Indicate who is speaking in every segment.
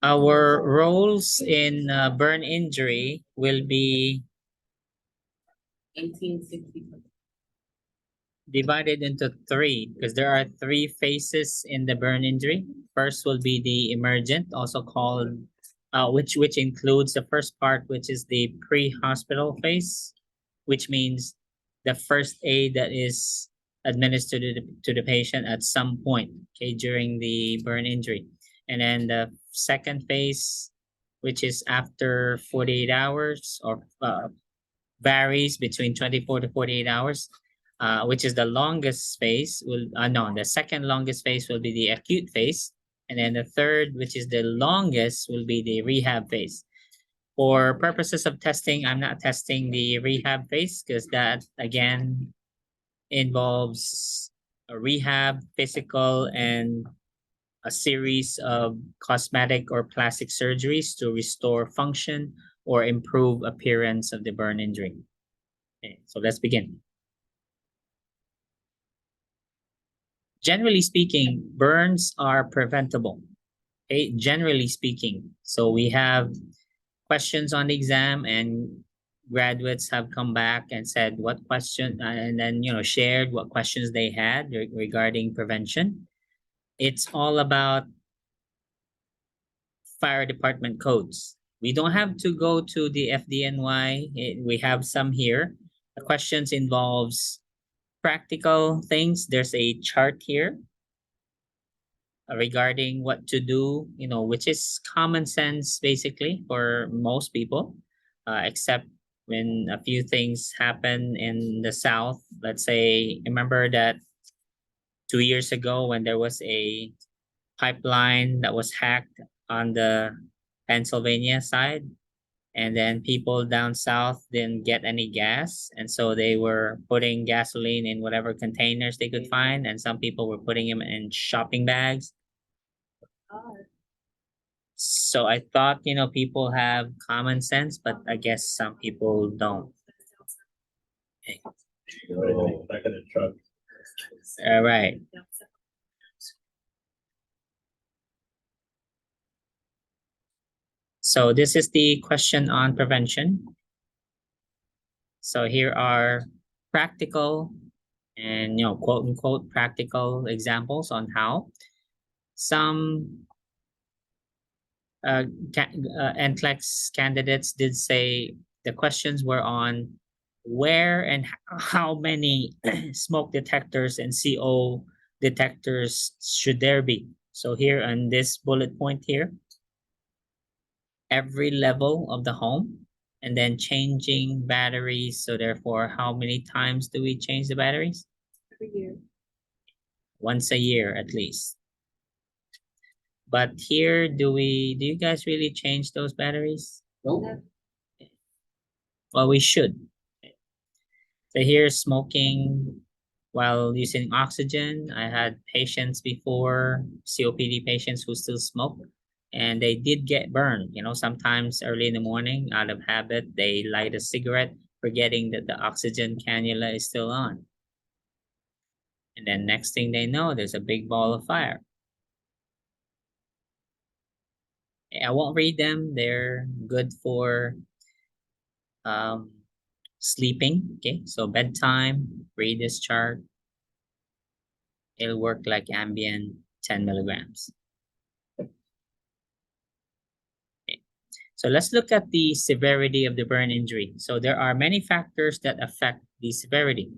Speaker 1: Our roles in burn injury will be
Speaker 2: 1860.
Speaker 1: divided into three because there are three phases in the burn injury. First will be the emergent, also called which includes the first part, which is the pre-hospital phase, which means the first aid that is administered to the patient at some point, okay, during the burn injury. And then the second phase, which is after 48 hours or varies between 24 to 48 hours, which is the longest phase. The second longest phase will be the acute phase. And then the third, which is the longest, will be the rehab phase. For purposes of testing, I'm not testing the rehab phase because that, again, involves a rehab, physical, and a series of cosmetic or plastic surgeries to restore function or improve appearance of the burn injury. Okay, so let's begin. Generally speaking, burns are preventable. Okay, generally speaking. So we have questions on the exam and graduates have come back and said what question and then shared what questions they had regarding prevention. It's all about fire department codes. We don't have to go to the FDNY. We have some here. The questions involves practical things. There's a chart here regarding what to do, which is common sense basically for most people, except when a few things happen in the South. Let's say, remember that 2 years ago when there was a pipeline that was hacked on the Pennsylvania side, and then people down south didn't get any gas, and so they were putting gasoline in whatever containers they could find, and some people were putting them in shopping bags. So I thought, people have common sense, but I guess some people don't. Okay.
Speaker 3: Back in the truck.
Speaker 1: All right. So this is the question on prevention. So here are practical and, quote unquote, practical examples on how some NCLEX candidates did say the questions were on where and how many smoke detectors and CO detectors should there be. So here on this bullet point here, every level of the home, and then changing batteries. So therefore, how many times do we change the batteries?
Speaker 2: Every year.
Speaker 1: Once a year at least. But here, do you guys really change those batteries?
Speaker 2: No.
Speaker 1: Well, we should. So here, smoking while using oxygen. I had patients before, COPD patients who still smoke, and they did get burned. Sometimes early in the morning, out of habit, they light a cigarette, forgetting that the oxygen cannula is still on. And then next thing they know, there's a big ball of fire. I won't read them. They're good for sleeping. Okay, so bedtime, read this chart. It'll work like Ambien, 10 milligrams. Okay. So let's look at the severity of the burn injury. So there are many factors that affect the severity.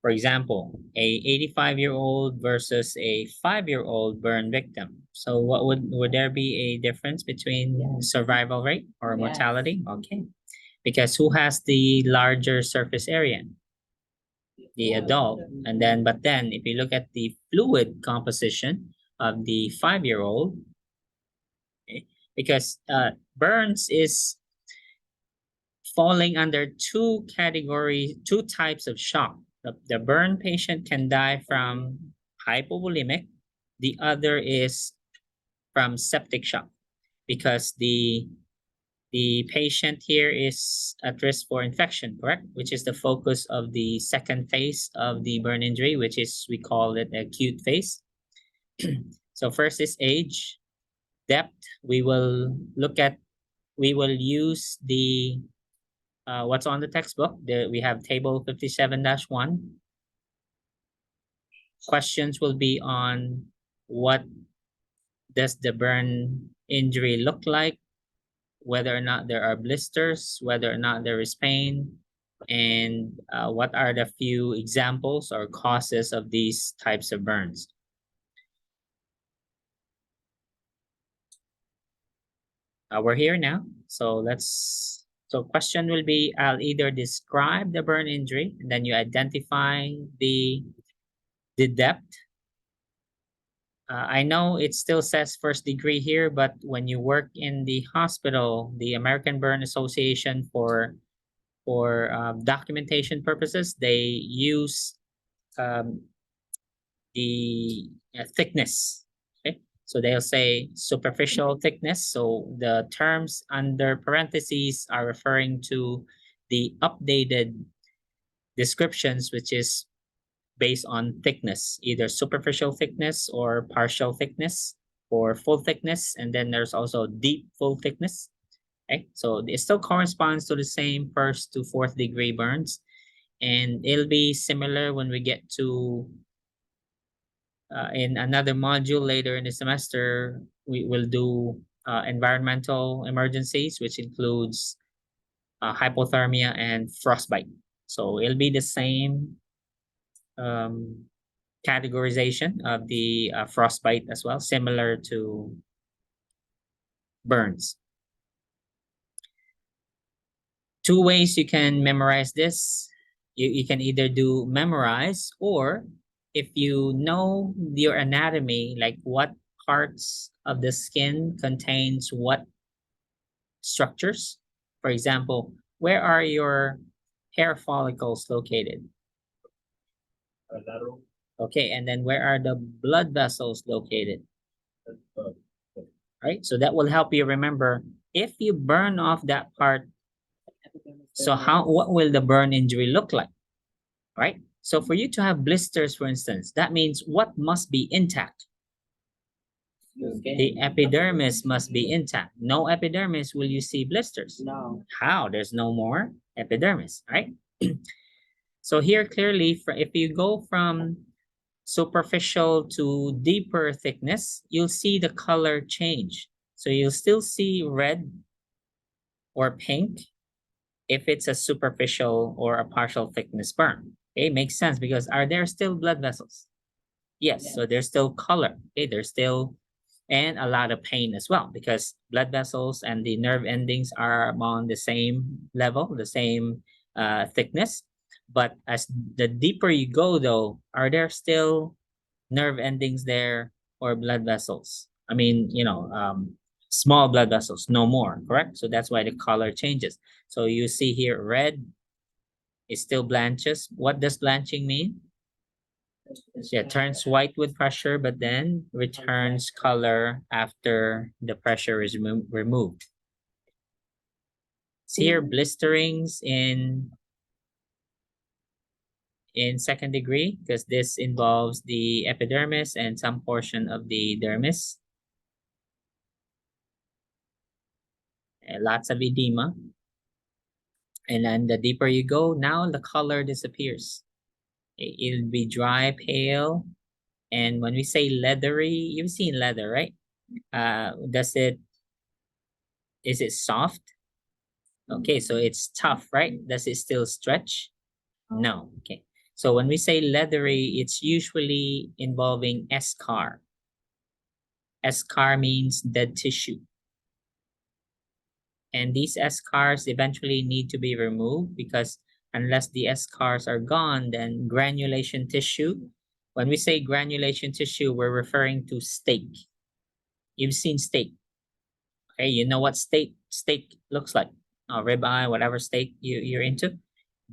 Speaker 1: For example, a 85-year-old versus a 5-year-old burn victim. So what would there be a difference between survival rate or mortality? Okay. Because who has the larger surface area? The adult. But then if you look at the fluid composition of the 5-year-old, okay, because burns is falling under two types of shock. The burn patient can die from hypovolemic. The other is from septic shock, because the The patient here is at risk for infection, correct? Which is the focus of the second phase of the burn injury, which is, we call it acute phase. So first is age, depth. We will use the what's on the textbook. We have table 57-1. Questions will be on what does the burn injury look like, whether or not there are blisters, whether or not there is pain, and what are the few examples or causes of these types of burns. We're here now, so question will be, I'll either describe the burn injury, and then you identify the depth. I know it still says first degree here, but when you work in the hospital, the American Burn Association, for documentation purposes, they use the thickness. Okay, so they'll say superficial thickness. So the terms under parentheses are referring to the updated descriptions, which is based on thickness, either superficial thickness or partial thickness or full thickness. And then there's also deep full thickness. Okay, so it still corresponds to the same first to fourth degree burns. And it'll be similar when we get to in another module later in the semester. We will do environmental emergencies, which includes hypothermia and frostbite. So it'll be the same categorization of the frostbite as well, similar to burns. Two ways you can memorize this. You can either do memorize, or if you know your anatomy, like what parts of the skin contains what structures. For example, where are your hair follicles located?
Speaker 3: Lateral.
Speaker 1: Okay, and then where are the blood vessels located? Right, so that will help you remember if you burn off that part. So what will the burn injury look like, right? So for you to have blisters, for instance, that means what must be intact? The epidermis must be intact. No epidermis, will you see blisters?
Speaker 2: No.
Speaker 1: How? There's no more epidermis, right? So here clearly, if you go from superficial to deeper thickness, you'll see the color change. So you'll still see red or pink if it's a superficial or a partial thickness burn. Okay, makes sense, because are there still blood vessels? Yes, yeah. So there's still color. Okay, there's still, and a lot of pain as well, because blood vessels and the nerve endings are on the same level, the same thickness. But as the deeper you go, though, are there still nerve endings there or blood vessels? I mean, small blood vessels, no more, correct? So that's why the color changes. So you see here, red is still blanches. What does blanching mean? Yeah, turns white with pressure, but then returns color after the pressure is removed. See here, blisterings in second degree, because this involves the epidermis and some portion of the dermis. Lots of edema. And then the deeper you go, now the color disappears. It'll be dry, pale. And when we say leathery, you've seen leather, right? Is it soft? Okay, so it's tough, right? Does it still stretch? No. Okay. So when we say leathery, it's usually involving eschar. Eschar means dead tissue. And these eschars eventually need to be removed, because unless the eschars are gone, then granulation tissue. When we say granulation tissue, we're referring to steak. You've seen steak. Okay, you know what steak looks like. Ribeye, whatever steak you're into.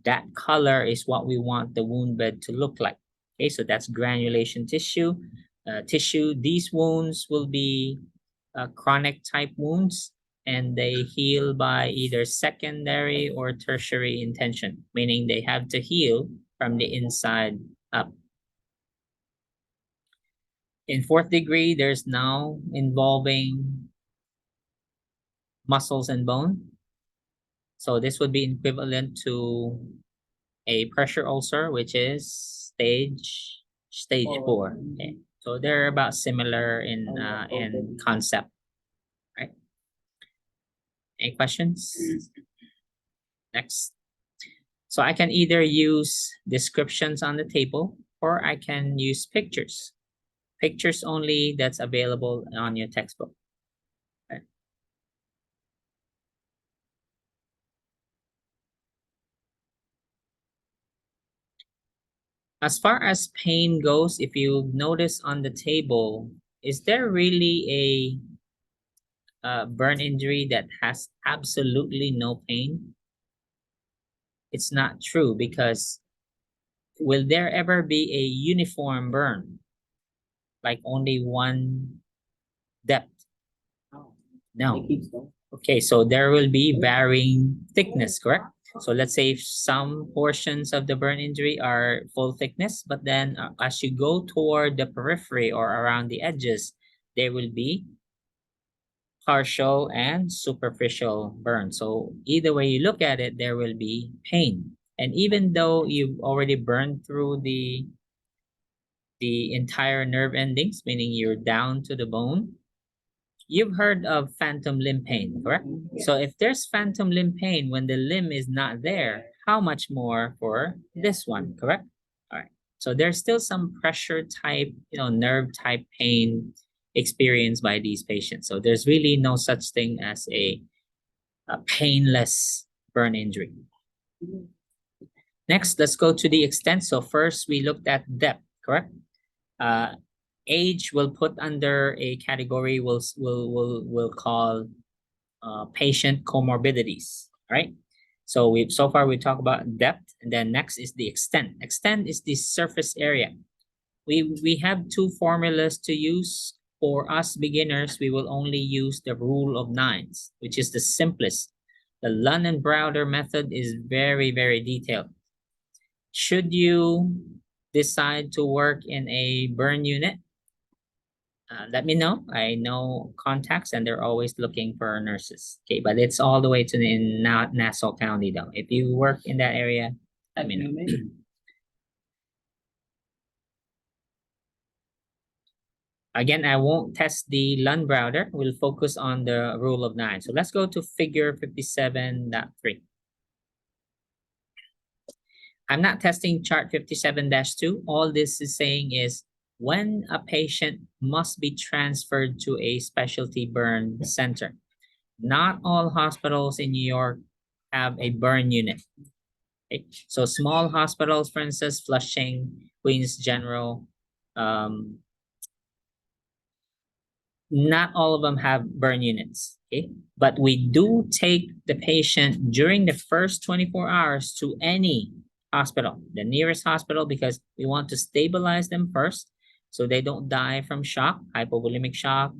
Speaker 1: That color is what we want the wound bed to look like. Okay, so that's granulation tissue. These wounds will be chronic type wounds. and they heal by either secondary or tertiary intention, meaning they have to heal from the inside up. In fourth degree, there's now involving muscles and bone. So this would be equivalent to a pressure ulcer, which is stage 4. Okay. So they're about similar in concept, right? Any questions? Next. So I can either use descriptions on the table or I can use pictures. Pictures only that's available on your textbook. Okay. As far as pain goes, if you notice on the table, is there really a burn injury that has absolutely no pain? It's not true, because will there ever be a uniform burn? Like only one depth? No. Okay, so there will be varying thickness, correct? So let's say if some portions of the burn injury are full thickness, but then as you go toward the periphery or around the edges, there will be partial and superficial burn. So either way you look at it, there will be pain. And even though you've already burned through the entire nerve endings, meaning you're down to the bone, you've heard of phantom limb pain, correct? Yeah. So if there's phantom limb pain when the limb is not there, how much more for this one, correct? All right. So there's still some pressure type, nerve type pain experienced by these patients. So there's really no such thing as a painless burn injury. Next, let's go to the extent. So first we looked at depth, correct? Age will put under a category we'll call patient comorbidities, right? So so far we talked about depth, and then next is the extent. Extent is the surface area. We have two formulas to use. For us beginners, we will only use the rule of nines, which is the simplest. The Lunn and Browder method is very, very detailed. Should you decide to work in a burn unit, let me know. I know contacts and they're always looking for nurses. Okay, but it's all the way to Nassau County though. If you work in that area, let me know. Again, I won't test the Lunn Browder. We'll focus on the rule of nine. So let's go to figure 57.3. I'm not testing chart 57-2. All this is saying is when a patient must be transferred to a specialty burn center. Not all hospitals in New York have a burn unit. Okay? So small hospitals, for instance, Flushing, Queens General, not all of them have burn units, okay? But we do take the patient during the first 24 hours to any hospital, the nearest hospital, because we want to stabilize them first so they don't die from shock, hypovolemic shock,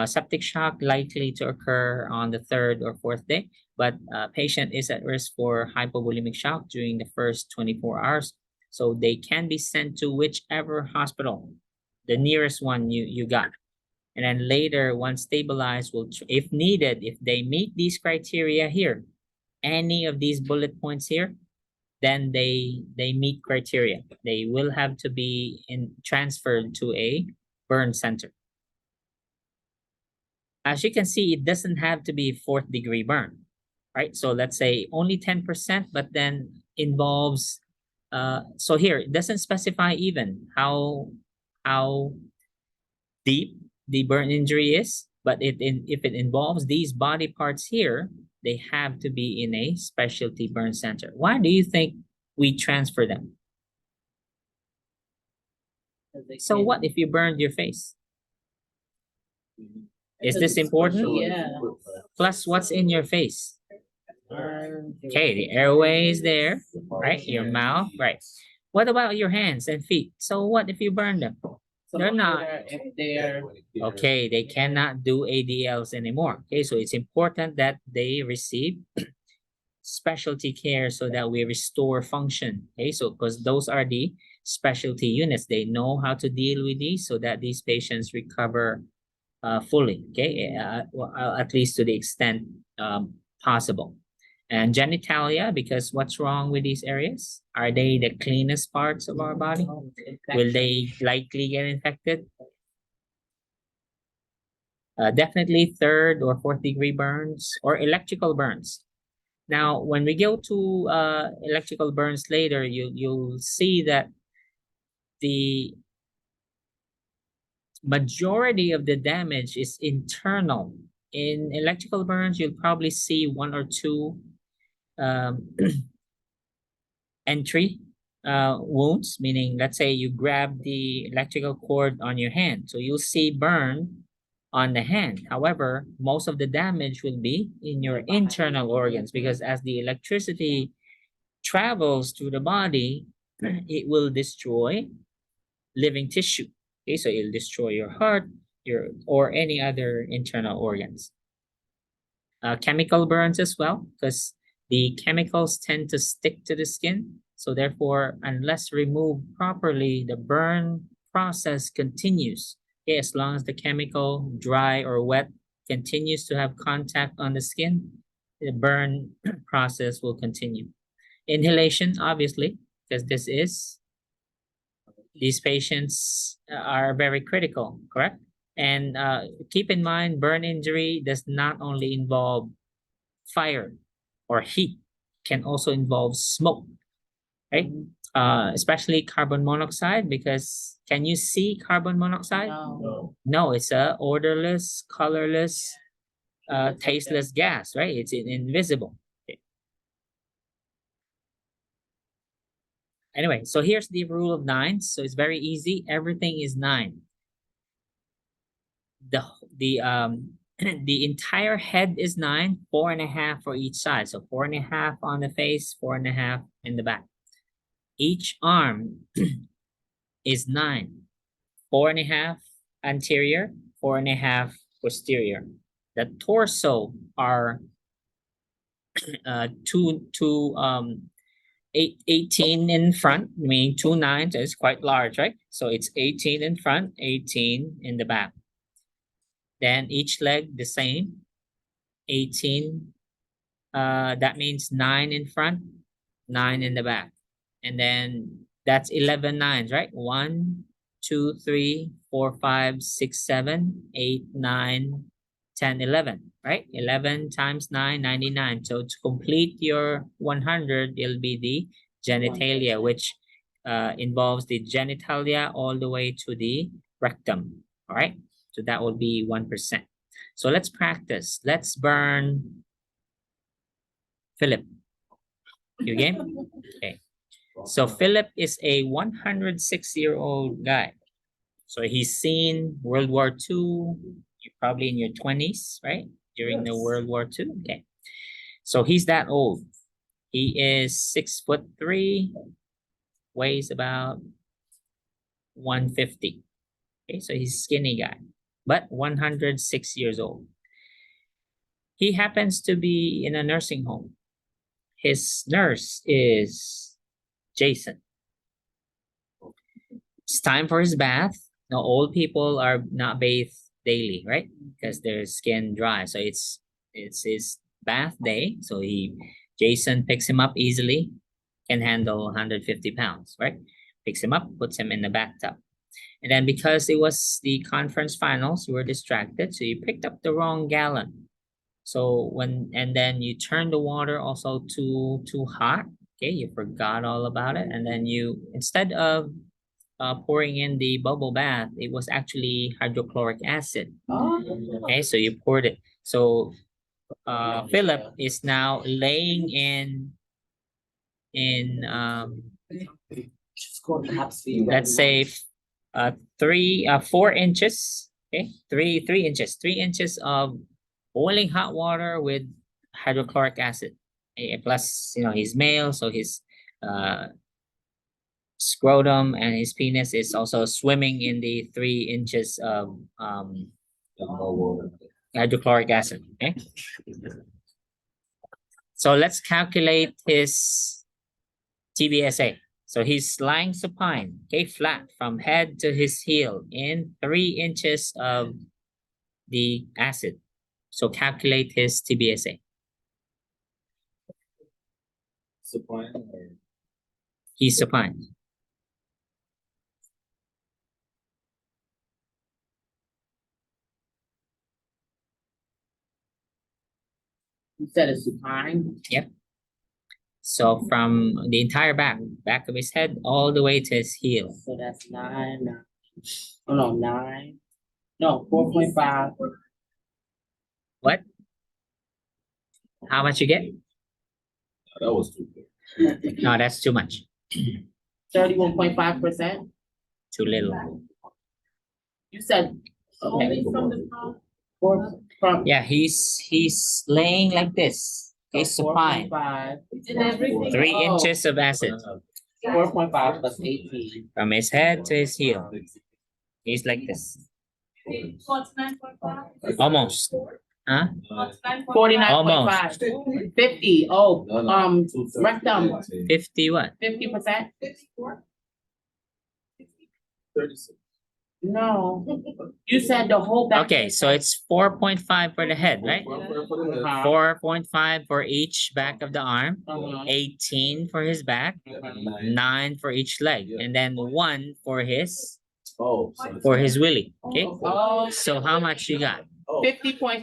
Speaker 1: septic shock likely to occur on the 3rd or 4th day. But patient is at risk for hypovolemic shock during the first 24 hours. So they can be sent to whichever hospital, the nearest one you got. And then later, once stabilized, if needed, if they meet these criteria here, any of these bullet points here, then they meet criteria. They will have to be transferred to a burn center. As you can see, it doesn't have to be 4th degree burn, right? So let's say only 10%, but then involves, so here, it doesn't specify even how deep the burn injury is, but if it involves these body parts here, they have to be in a specialty burn center. Why do you think we transfer them? So what if you burned your face? Is this important?
Speaker 2: Yeah.
Speaker 1: Plus, what's in your face? Okay, the airway is there, right? Your mouth, right? What about your hands and feet? So what if you burn them? They're not.
Speaker 2: If they're
Speaker 1: Okay, they cannot do ADLs anymore. Okay, so it's important that they receive specialty care so that we restore function. Okay, so because those are the specialty units, they know how to deal with these so that these patients recover fully. Okay, at least to the extent possible. And genitalia, because what's wrong with these areas? Are they the cleanest parts of our body? Will they likely get infected? Definitely third or fourth degree burns or electrical burns. Now, when we go to electrical burns later, you'll see that the majority of the damage is internal. In electrical burns, you'll probably see one or two entry wounds, meaning let's say you grab the electrical cord on your hand. So you'll see burn on the hand. However, most of the damage will be in your internal organs because as the electricity travels through the body, it will destroy living tissue. Okay, so it'll destroy your heart, or any other internal organs. Chemical burns as well, because the chemicals tend to stick to the skin. So therefore, unless removed properly, the burn process continues. Okay, as long as the chemical, dry or wet, continues to have contact on the skin, the burn process will continue. Inhalation, obviously, because these patients are very critical, correct? And keep in mind, burn injury does not only involve fire or heat, can also involve smoke, right? Especially carbon monoxide, because can you see carbon monoxide?
Speaker 2: no.
Speaker 1: No, it's a odorless, colorless, tasteless gas, right? It's invisible. Okay. Anyway, so here's the rule of nines. So it's very easy. Everything is 9. The the entire head is 9, 4.5 for each side. So 4.5 on the face, 4.5 in the back. Each arm is 9, 4.5 anterior, 4.5 posterior. The torso are 18 in front, meaning 2 9s is quite large, right? So it's 18 in front, 18 in the back. Then each leg the same, 18. That means 9 in front, 9 in the back. And then that's 11 nines, right? 1, 2, 3, 4, 5, 6, 7, 8, 9, 10, 11, right? 11 times 9, 99. So to complete your 100, it'll be the genitalia, which involves the genitalia all the way to the rectum, all right? So that will be 1%. So let's practice. Let's burn Philip. You game? Okay. So Philip is a 106-year-old guy. So he's seen World War II. You're probably in your 20s, right? During the World War II. Okay. So he's that old. He is 6'3", weighs about 150. Okay, so he's a skinny guy, but 106 years old. He happens to be in a nursing home. His nurse is Jason. It's time for his bath. Now, old people are not bathed daily, right? Because their skin dry. So it's his bath day. So Jason picks him up easily, can handle 150 pounds, right? Picks him up, puts him in the bathtub. And then because it was the conference finals, you were distracted. So you picked up the wrong gallon. So and then you turned the water also too hot. Okay, you forgot all about it. And then instead of pouring in the bubble bath, it was actually hydrochloric acid. Okay, so you poured it. So Philip is now laying in let's say 4 inches. Okay, 3 inches, 3 inches of boiling hot water with hydrochloric acid. Plus, he's male, so his scrotum and his penis is also swimming in the 3 inches of hydrochloric acid. Okay. So let's calculate his TBSA. So he's lying supine, okay, flat from head to his heel in 3 inches of the acid. So calculate his TBSA.
Speaker 3: Supine or?
Speaker 1: He's supine.
Speaker 2: You said it's supine.
Speaker 1: So from the entire back of his head, all the way to his heel.
Speaker 2: So that's 9. Oh no, 9. No, 4.5.
Speaker 1: What? How much you get?
Speaker 3: That was too good.
Speaker 1: No, that's too much.
Speaker 2: 31.5%.
Speaker 1: Too little.
Speaker 2: You said okay.
Speaker 1: Yeah, he's laying like this. Okay, supine.
Speaker 2: 4.5.
Speaker 1: 3 inches of acid
Speaker 2: 4.5 plus 18.
Speaker 1: from his head to his heel. He's like this.
Speaker 4: What's 9.5?
Speaker 1: Almost. Huh?
Speaker 4: What's 9.5?
Speaker 2: 49.5. 50. Oh,
Speaker 3: No, no.
Speaker 2: rectum.
Speaker 1: 50 what?
Speaker 2: 50%.
Speaker 4: 54?
Speaker 3: 36.
Speaker 2: No. You said the whole back.
Speaker 1: Okay, so it's 4.5 for the head, right? 4.5 for each back of the arm, 18 for his back, 9 for each leg, and then 1 for his willy. Okay.
Speaker 2: Oh,
Speaker 1: So how much you got?
Speaker 2: 50.5.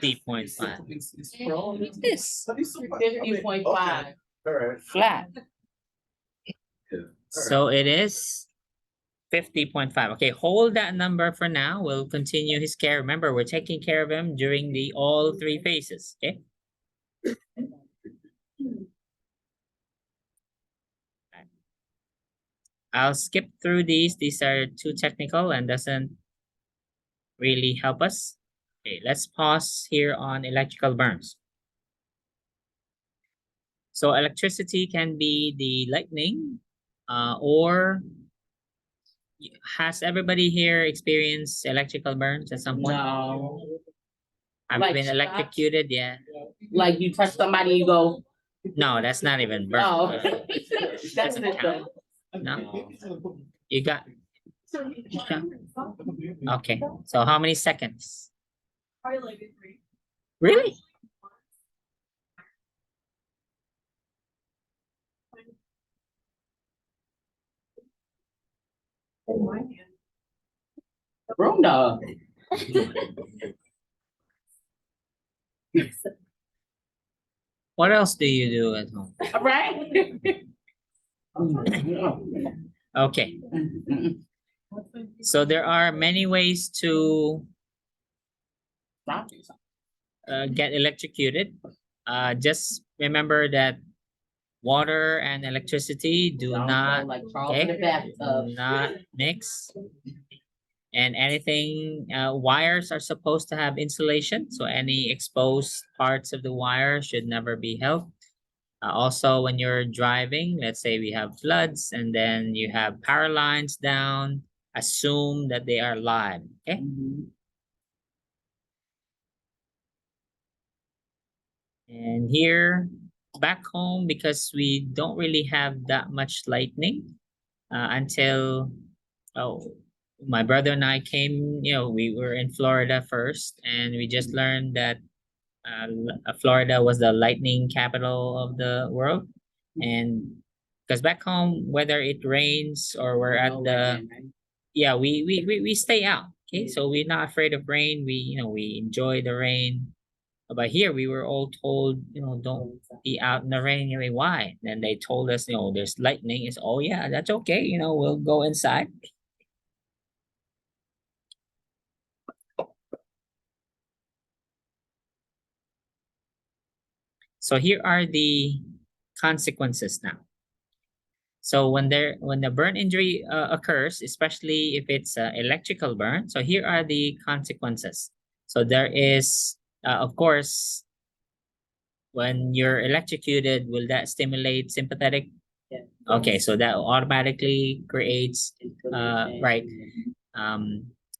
Speaker 1: 50.5. This
Speaker 2: 50.5.
Speaker 3: Alright.
Speaker 1: flat.
Speaker 3: Yeah.
Speaker 1: So it is 50.5. Okay, hold that number for now. We'll continue his care. Remember, we're taking care of him during the all 3 phases. Okay. I'll skip through these. These are too technical and doesn't really help us. Okay, let's pause here on electrical burns. So electricity can be the lightning, or has everybody here experienced electrical burns at some point?
Speaker 2: No.
Speaker 1: I've
Speaker 2: Like
Speaker 1: been
Speaker 2: shots?
Speaker 1: electrocuted, yeah.
Speaker 2: Like you touch somebody, you go,
Speaker 1: No, that's not even burn.
Speaker 2: oh. That's
Speaker 1: Doesn't
Speaker 2: it
Speaker 1: count.
Speaker 2: though.
Speaker 1: No, you got, okay. So how many seconds?
Speaker 4: Probably like a 3.
Speaker 1: Really?
Speaker 4: Oh, my hand.
Speaker 2: Rhonda.
Speaker 1: What else do you do at home?
Speaker 2: Right?
Speaker 1: Okay, so there are many ways to get electrocuted. Just remember that water and electricity do not
Speaker 2: Like Charles in the bathtub.
Speaker 1: not mix. And anything, wires are supposed to have insulation, so any exposed parts of the wire should never be held. Also, when you're driving, let's say we have floods and then you have power lines down, assume that they are live, okay? And here, back home, because we don't really have that much lightning until, my brother and I came, we were in Florida first, and we just learned that Florida was the lightning capital of the world. And because back home, whether it rains or we're at the, yeah, we stay out. Okay, so we're not afraid of rain. We enjoy the rain. But here we were all told, don't be out in the rain. You're like, why? Then they told us, there's lightning. It's, oh yeah, that's okay. We'll go inside. So here are the consequences now. So when the burn injury occurs, especially if it's electrical burn, so here are the consequences. So there is, of course, when you're electrocuted, will that stimulate sympathetic
Speaker 2: Yeah.
Speaker 1: Okay, so that automatically creates right.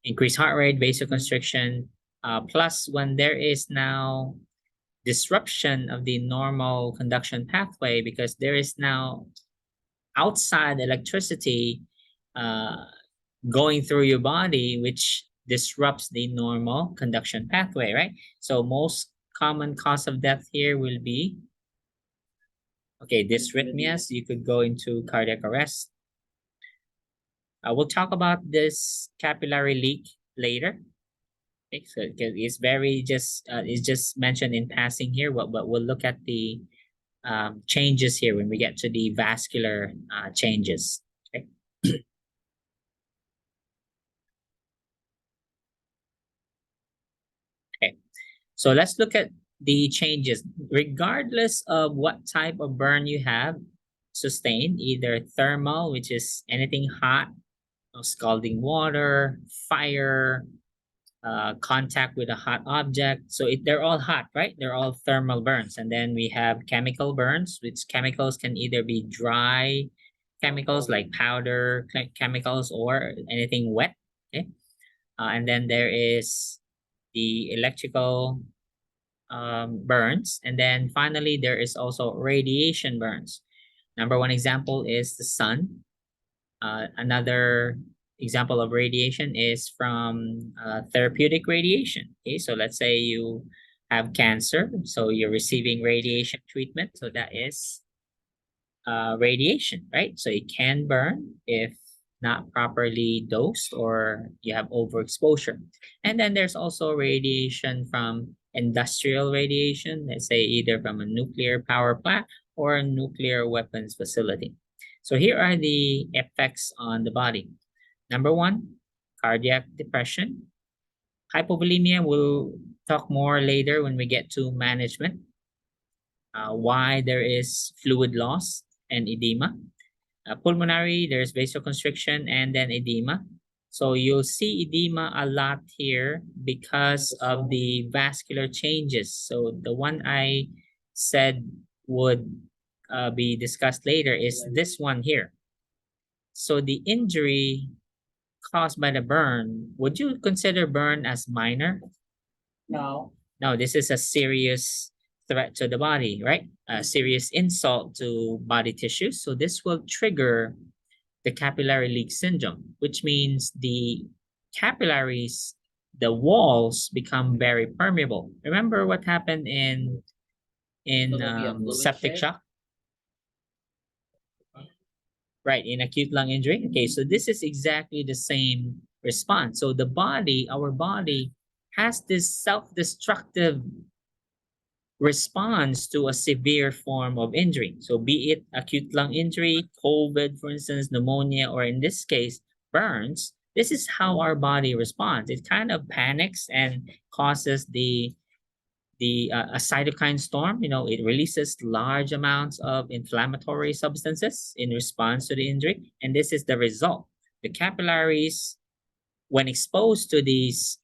Speaker 1: Increased heart rate, vasoconstriction, plus when there is now disruption of the normal conduction pathway because there is now outside electricity uh, going through your body, which disrupts the normal conduction pathway, right? So most common cause of death here will be, okay, dysrhythmias. You could go into cardiac arrest. We'll talk about this capillary leak later. Okay, so it's very just it's just mentioned in passing here, but we'll look at the changes here when we get to the vascular changes. Okay. Okay, so let's look at the changes. Regardless of what type of burn you have sustained, either thermal, which is anything hot, scalding water, fire, contact with a hot object. So they're all hot, right? They're all thermal burns. And then we have chemical burns, which chemicals can either be dry chemicals like powder chemicals or anything wet. Okay. And then there is the electrical burns. And then finally, there is also radiation burns. Number one example is the sun. Another example of radiation is from therapeutic radiation. Okay, so let's say you have cancer, so you're receiving radiation treatment. So that is radiation, right? So it can burn if not properly dosed or you have overexposure. And then there's also radiation from industrial radiation, let's say either from a nuclear power plant or a nuclear weapons facility. So here are the effects on the body. Number one, cardiac depression. Hypovolemia, we'll talk more later when we get to management. Why there is fluid loss and edema. Pulmonary, there's vasoconstriction and then edema. So you'll see edema a lot here because of the vascular changes. So the one I said would be discussed later is this one here. So the injury caused by the burn, would you consider burn as minor?
Speaker 2: No.
Speaker 1: No, this is a serious threat to the body, right? A serious insult to body tissues. So this will trigger the capillary leak syndrome, which means the capillaries, the walls become very permeable. Remember what happened in septic shock? Right, in acute lung injury. Okay, so this is exactly the same response. So the body, our body, has this self-destructive response to a severe form of injury. So be it acute lung injury, COVID, for instance, pneumonia, or in this case, burns, this is how our body responds. It kind of panics and causes a cytokine storm. You know, it releases large amounts of inflammatory substances in response to the injury. And this is the result. The capillaries, when exposed to these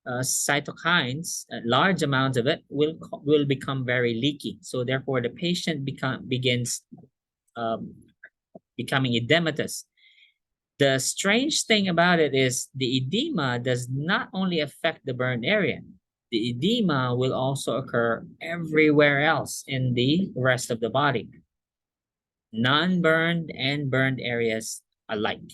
Speaker 1: cytokines, large amounts of it will become very leaky. So therefore, the patient begins becoming edematous. The strange thing about it is the edema does not only affect the burned area. The edema will also occur everywhere else in the rest of the body. Non-burned and burned areas alike.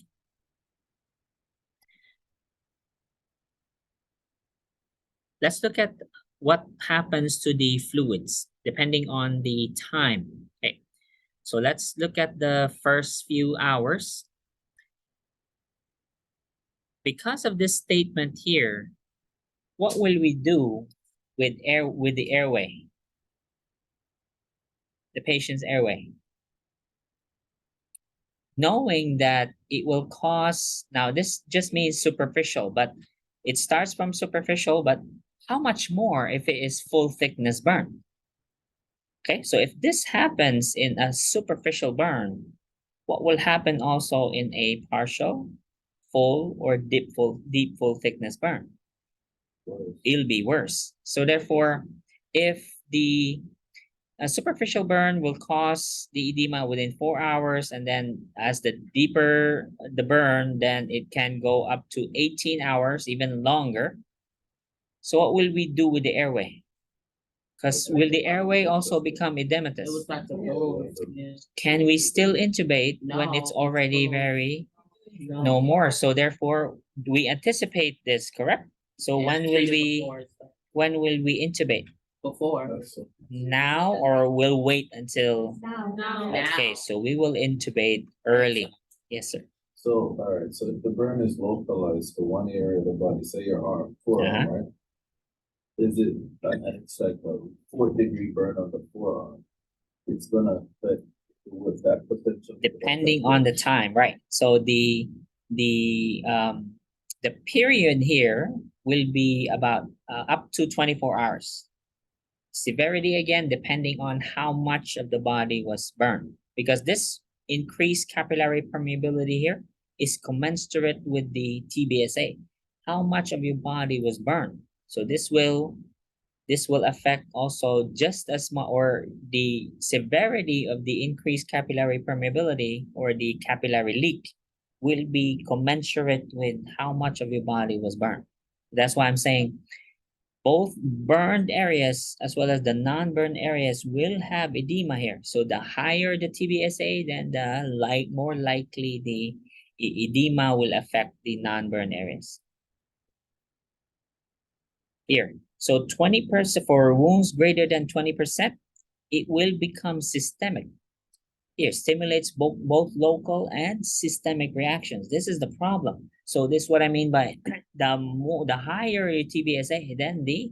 Speaker 1: Let's look at what happens to the fluids depending on the time. Okay, so let's look at the first few hours. Because of this statement here, what will we do with the airway? The patient's airway. Knowing that it will cause, now this just means superficial, but it starts from superficial, but how much more if it is full thickness burn? Okay, so if this happens in a superficial burn, what will happen also in a partial, full, or deep full thickness burn? It'll be worse. So therefore, if the A superficial burn will cause the edema within 4 hours, and then as the deeper the burn, then it can go up to 18 hours, even longer. So what will we do with the airway? Because will the airway also become edematous?
Speaker 2: It was like the old. Yeah.
Speaker 1: Can we still intubate when
Speaker 2: No,
Speaker 1: it's
Speaker 2: it's
Speaker 1: already
Speaker 2: full.
Speaker 1: very no more? So therefore, we anticipate this, correct? So
Speaker 2: Yeah,
Speaker 1: when
Speaker 2: it's
Speaker 1: will
Speaker 2: treated
Speaker 1: we
Speaker 2: before and stuff.
Speaker 1: intubate?
Speaker 2: Before.
Speaker 3: That's so-
Speaker 1: Now, or we'll wait until?
Speaker 4: No.
Speaker 1: Okay,
Speaker 2: Now.
Speaker 1: so we will intubate early. Yes, sir.
Speaker 3: So, all right, so if the burn is localized to one area of the body, say your arm, forearm, right? Is it, and it's like a 4-degree burn on the forearm, it's gonna affect with that potential.
Speaker 1: Depending on the time, right? So the period here will be about up to 24 hours. Severity again, depending on how much of the body was burned, because this increased capillary permeability here is commensurate with the TBSA. How much of your body was burned? So this will affect also just as much, or the severity of the increased capillary permeability or the capillary leak will be commensurate with how much of your body was burned. That's why I'm saying both burned areas as well as the non-burned areas will have edema here. So the higher the TBSA, then the more likely the edema will affect the non-burned areas. Here, so 20% for wounds greater than 20%, it will become systemic. Here, stimulates both local and systemic reactions. This is the problem. So this is what I mean by the higher your TBSA, then the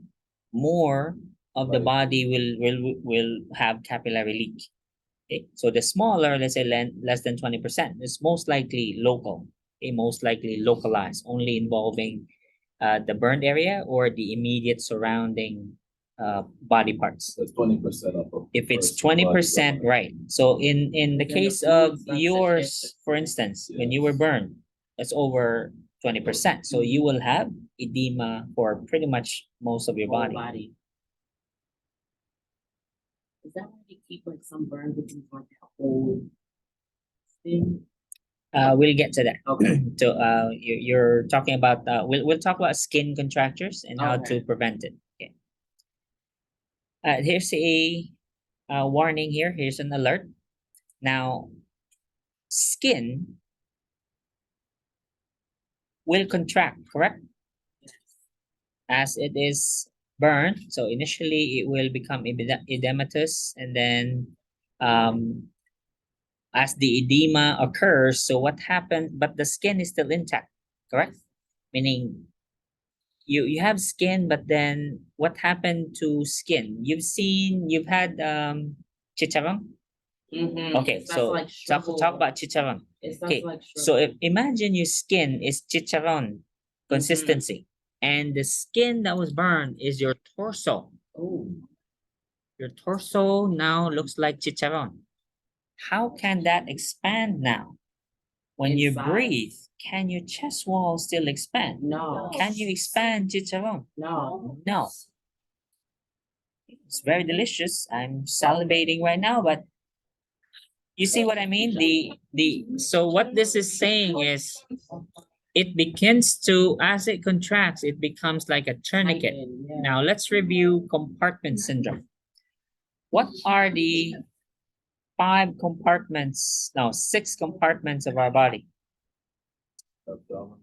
Speaker 1: more of the body will have capillary leak. Okay, so the smaller, let's say less than 20%, is most likely local. Okay, most likely localized, only involving the burned area or the immediate surrounding body parts.
Speaker 3: That's 20% up. Of
Speaker 1: If it's
Speaker 3: first body
Speaker 1: 20%,
Speaker 3: burn.
Speaker 1: right? So in the
Speaker 2: Then the
Speaker 1: case of
Speaker 2: fluid's not
Speaker 1: yours,
Speaker 2: sufficient.
Speaker 1: for instance, when you were burned, that's over 20%. So you will have edema for pretty much most of your
Speaker 2: Whole
Speaker 1: body.
Speaker 2: Is that why they keep like some burns with like that whole thing?
Speaker 1: We'll get to that.
Speaker 2: Okay.
Speaker 1: So you're talking about we'll talk about skin contractures and how to
Speaker 2: Okay.
Speaker 1: prevent it. Okay. Here's a warning here. Here's an alert. Now, skin will contract, correct? As it is burned. So initially it will become edematous, and then as the edema occurs, so what happened, but the skin is still intact, correct? Meaning you have skin, but then what happened to skin? You've had chicharron?
Speaker 2: Mhm.
Speaker 1: Okay,
Speaker 2: It starts
Speaker 1: so
Speaker 2: to, like,
Speaker 1: talk
Speaker 2: shrivel.
Speaker 1: about chicharron.
Speaker 2: It starts
Speaker 1: Okay,
Speaker 2: to, like,
Speaker 1: so
Speaker 2: shrivel.
Speaker 1: imagine your skin is chicharron consistency, and the skin that was burned is your torso.
Speaker 2: Oh.
Speaker 1: Your torso now looks like chicharron. How can that expand now? When you
Speaker 2: Inside?
Speaker 1: breathe, can your chest wall still expand?
Speaker 2: No.
Speaker 1: Can you expand chicharron?
Speaker 2: No.
Speaker 1: No. It's very delicious. I'm salivating right now, but you see what I mean? So what this is saying is it begins to, as it contracts, it becomes like a tourniquet.
Speaker 2: Tighten, yeah.
Speaker 1: Now let's review compartment syndrome. What are the 6 compartments of our body?
Speaker 3: Abdomen.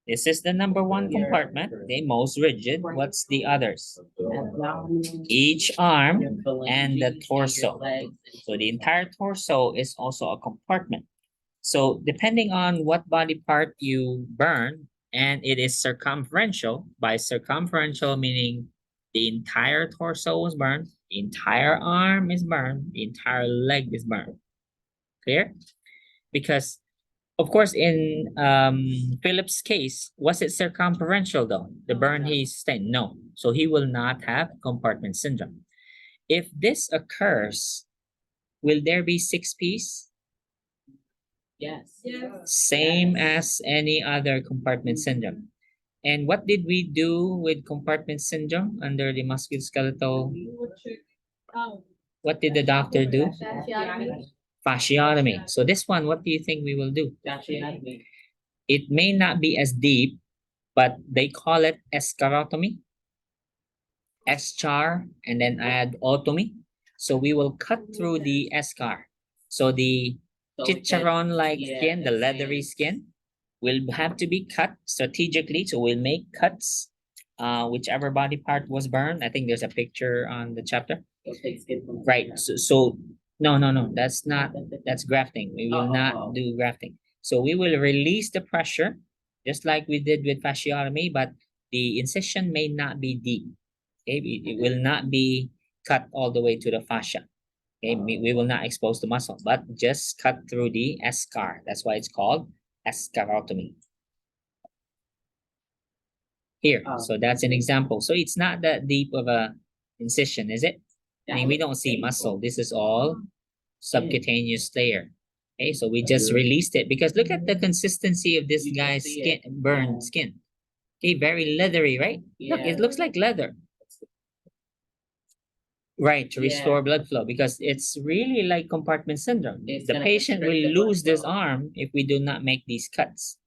Speaker 1: This is the number 1 compartment, the most rigid. What's the others?
Speaker 2: Abdominal,
Speaker 1: Each arm
Speaker 2: your
Speaker 1: and the
Speaker 2: phalanges,
Speaker 1: torso.
Speaker 2: your legs,
Speaker 1: So the entire torso is also a compartment. So depending on what body part you burn, and it is circumferential, by circumferential meaning the entire torso was burned, the entire arm is burned, the entire leg is burned. Clear? Because of course, in Philip's case, was it circumferential though? The burn he sustained? No. So he will not have compartment syndrome. If this occurs, will there be 6 Ps?
Speaker 2: Yes.
Speaker 1: Same as any other compartment syndrome. And what did we do with compartment syndrome under the musculoskeletal?
Speaker 4: You would check,
Speaker 1: What did the doctor do?
Speaker 4: Fasciotomy.
Speaker 1: Fasciotomy. So this one, what do you think we will do?
Speaker 2: Fasciotomy.
Speaker 1: It may not be as deep, but they call it escharotomy, eschar, and then add otomy. So we will cut through the eschar. So the
Speaker 2: So we can-
Speaker 1: chicharron-like
Speaker 2: yeah,
Speaker 1: skin, the
Speaker 2: it's
Speaker 1: leathery
Speaker 2: saying-
Speaker 1: skin, will have to be cut strategically. So we'll make cuts, whichever body part was burned. I think there's a picture on the chapter.
Speaker 2: They'll take skin from-
Speaker 1: Right. So no, that's not, that's grafting. We will
Speaker 2: Oh,
Speaker 1: not
Speaker 2: oh.
Speaker 1: do grafting. So we will release the pressure, just like we did with fasciotomy, but the incision may not be deep. Okay, it will not be cut all the way to the fascia. Okay, we will not expose the muscle, but just cut through the eschar. That's why it's called escharotomy. Here,
Speaker 2: Oh.
Speaker 1: so that's an example. So it's not that deep of a incision, is it? I mean, we don't see muscle. This is all subcutaneous layer. Okay, so we just released it because look at the consistency of this
Speaker 2: You can
Speaker 1: guy's
Speaker 2: see
Speaker 1: skin,
Speaker 2: it.
Speaker 1: burned
Speaker 2: Yeah.
Speaker 1: skin. Okay, very leathery, right? Look,
Speaker 2: Yeah.
Speaker 1: it looks like leather. Right, to restore
Speaker 2: Yeah.
Speaker 1: blood flow because it's really like compartment syndrome.
Speaker 2: It's
Speaker 1: The
Speaker 2: gonna
Speaker 1: patient
Speaker 2: constrict
Speaker 1: will
Speaker 2: the blood
Speaker 1: lose this
Speaker 2: flow.
Speaker 1: arm if we do not make these cuts.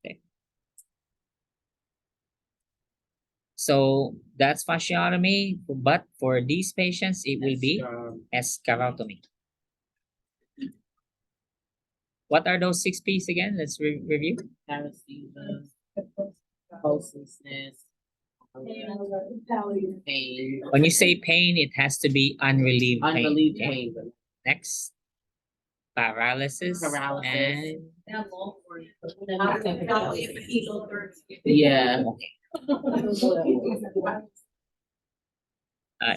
Speaker 1: Okay. So that's fasciotomy, but for these patients, it will be escharotomy. What are those 6 P's again? Let's review.
Speaker 2: Paresthesia, hopelessness, pain,
Speaker 1: When you say pain, it has to be unrelieved pain.
Speaker 2: unrelieved
Speaker 1: Okay.
Speaker 2: pain.
Speaker 1: Next, paralysis.
Speaker 2: Paralysis.
Speaker 1: And
Speaker 2: Yeah.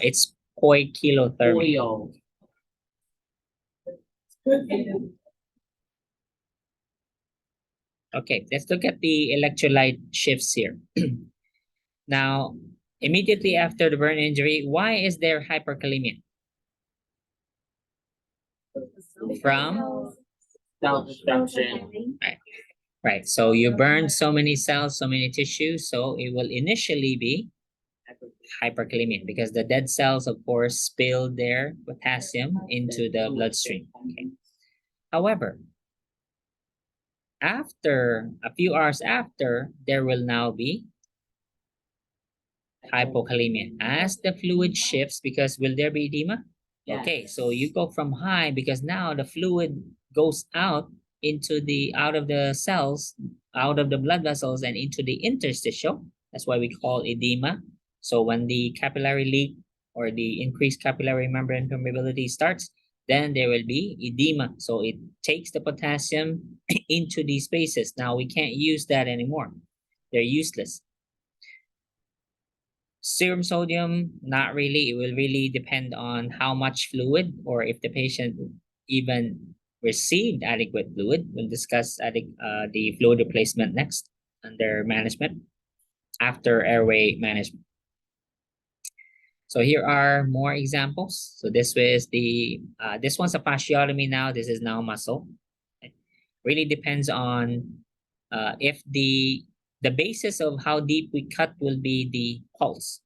Speaker 1: it's poikilothermia.
Speaker 2: Oil.
Speaker 1: Okay, let's look at the electrolyte shifts here. Now, immediately after the burn injury, why is there hyperkalemia? From?
Speaker 2: Cell destruction.
Speaker 1: Right, so you burn so many cells, so many tissues, so it will initially be hyperkalemia because the dead cells, of course, spill their potassium into the bloodstream. Okay. However, after a few hours after, there will now be hypokalemia as the fluid shifts because will there be edema?
Speaker 2: Yes.
Speaker 1: Okay, so you go from high because now the fluid goes out into the out of the cells, out of the blood vessels and into the interstitial. That's why we call edema. So when the capillary leak or the increased capillary membrane permeability starts, then there will be edema. So it takes the potassium into these spaces. Now we can't use that anymore. They're useless. Serum sodium, not really. It will really depend on how much fluid or if the patient even received adequate fluid. We'll discuss the fluid replacement next under management after airway management. So here are more examples. So this was this one's a fasciotomy now. This is now muscle. Okay. Really depends on if the basis of how deep we cut will be the pulse.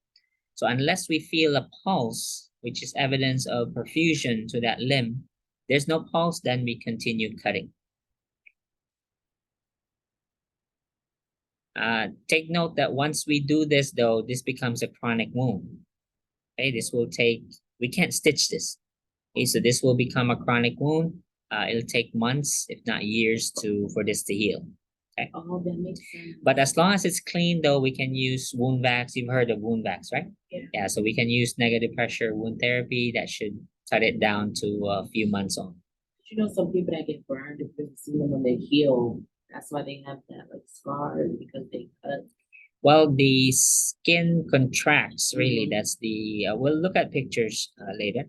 Speaker 1: So unless we feel a pulse, which is evidence of perfusion to that limb, there's no pulse, then we continue cutting. Take note that once we do this, though, this becomes a chronic wound. Okay, this will take, we can't stitch this. Okay, so this will become a chronic wound. It'll take months, if not years, for this to heal. Okay.
Speaker 2: Oh, that makes sense.
Speaker 1: But as long as it's clean, though, we can use wound vacs. You've heard of wound vacs, right? Yeah, so we can use negative pressure wound therapy. That should cut it down to a few months on.
Speaker 2: You know, some people that get burned, if you see them when they heal, that's why they have that like scar because they cut.
Speaker 1: Well, the skin contracts, really. That's the, we'll look at pictures later.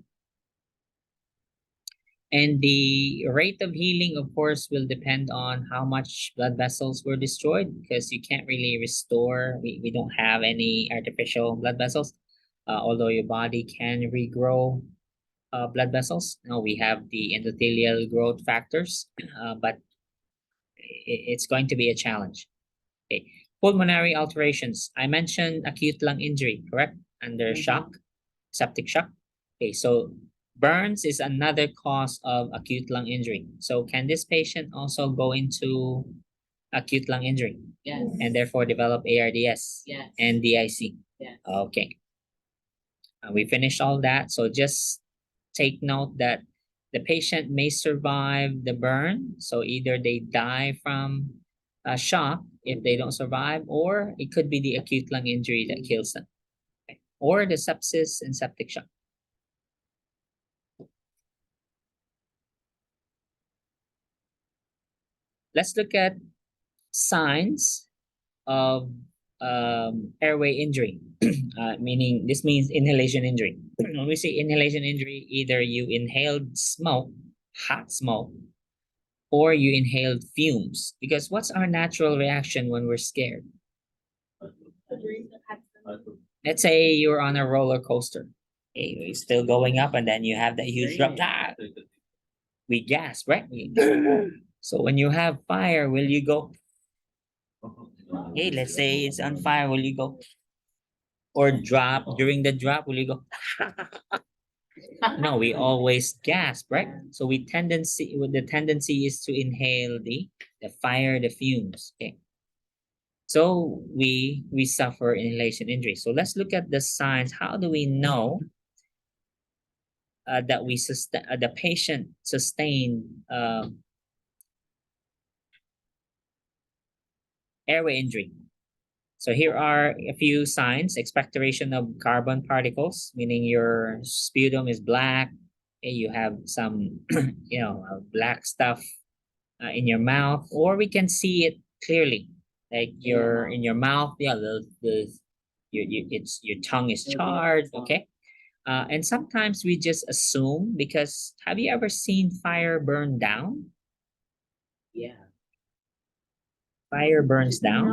Speaker 1: And the rate of healing, of course, will depend on how much blood vessels were destroyed because you can't really restore. We don't have any artificial blood vessels, although your body can regrow blood vessels. Now we have the endothelial growth factors, but it's going to be a challenge. Okay. Pulmonary alterations. I mentioned acute lung injury, correct? Under shock, septic shock. Okay, so Burns is another cause of acute lung injury. So can this patient also go into acute lung injury
Speaker 2: Yes.
Speaker 1: and therefore develop ARDS
Speaker 2: Yes.
Speaker 1: and DIC?
Speaker 2: Yes.
Speaker 1: Okay. We finished all that. So just take note that the patient may survive the burn. So either they die from a shock if they don't survive, or it could be the acute lung injury that kills them, okay, or the sepsis and septic shock. Let's look at signs of airway injury, meaning this means inhalation injury. When we say inhalation injury, either you inhaled smoke, hot smoke, or you inhaled fumes. Because what's our natural reaction when we're scared? Let's say you're on a roller coaster. Okay, you're still going up, and then you have that huge drop. Ah, we gasp, right? So when you have fire, will you go? Hey, let's say it's on fire, will you go? Or drop during the drop, will you go? No, we always gasp, right? So the tendency is to inhale the fire, the fumes. Okay. So we suffer inhalation injury. So let's look at the signs. How do we know that the patient sustained airway injury? So here are a few signs: expectoration of carbon particles, meaning your sputum is black, and you have some, black stuff in your mouth, or we can see it clearly, like you're in your mouth. Yeah, your tongue is charred. Okay, and sometimes we just assume, because have you ever seen fire burn down?
Speaker 2: Yeah.
Speaker 1: Fire burns down.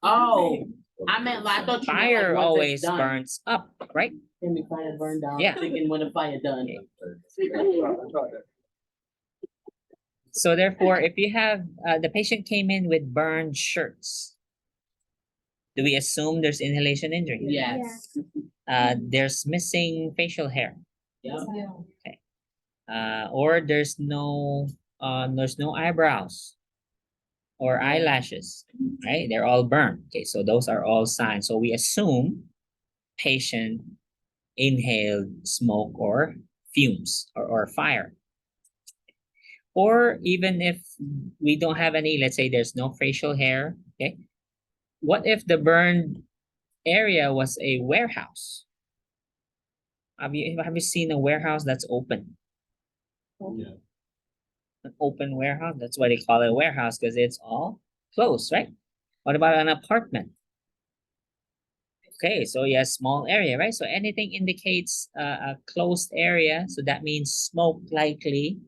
Speaker 2: Oh, I meant, I thought you meant
Speaker 1: Fire
Speaker 2: like once
Speaker 1: always
Speaker 2: it's done.
Speaker 1: burns up, right?
Speaker 2: Can the fire burn down?
Speaker 1: Yeah.
Speaker 2: Thinking when the fire done.
Speaker 1: So therefore, if you have the patient came in with burned shirts, do we assume there's inhalation injury?
Speaker 2: Yes.
Speaker 1: There's missing facial hair,
Speaker 2: Yeah.
Speaker 1: or there's no eyebrows or eyelashes, right? They're all burned. Okay, so those are all signs. So we assume patient inhaled smoke or fumes or fire. Or even if we don't have any, let's say there's no facial hair, okay? What if the burned area was a warehouse? Have you seen a warehouse that's open?
Speaker 3: Yeah.
Speaker 1: An open warehouse? That's why they call it a warehouse, because it's all closed, right? What about an apartment? Okay, so yeah, small area, right? So anything indicates a closed area, so that means smoke likely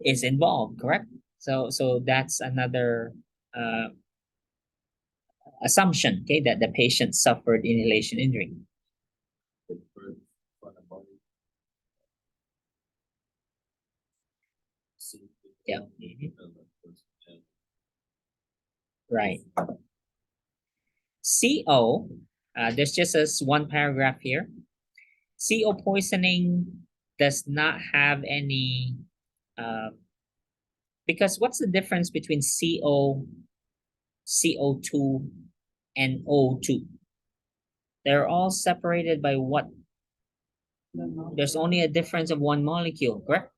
Speaker 1: is involved, correct? So that's another assumption, okay, that the patient suffered inhalation injury. Yeah. Right. CO, there's just one paragraph here. CO poisoning does not have any, because what's the difference between CO, CO2, and O2? They're all separated by what? There's only a difference of one molecule, correct?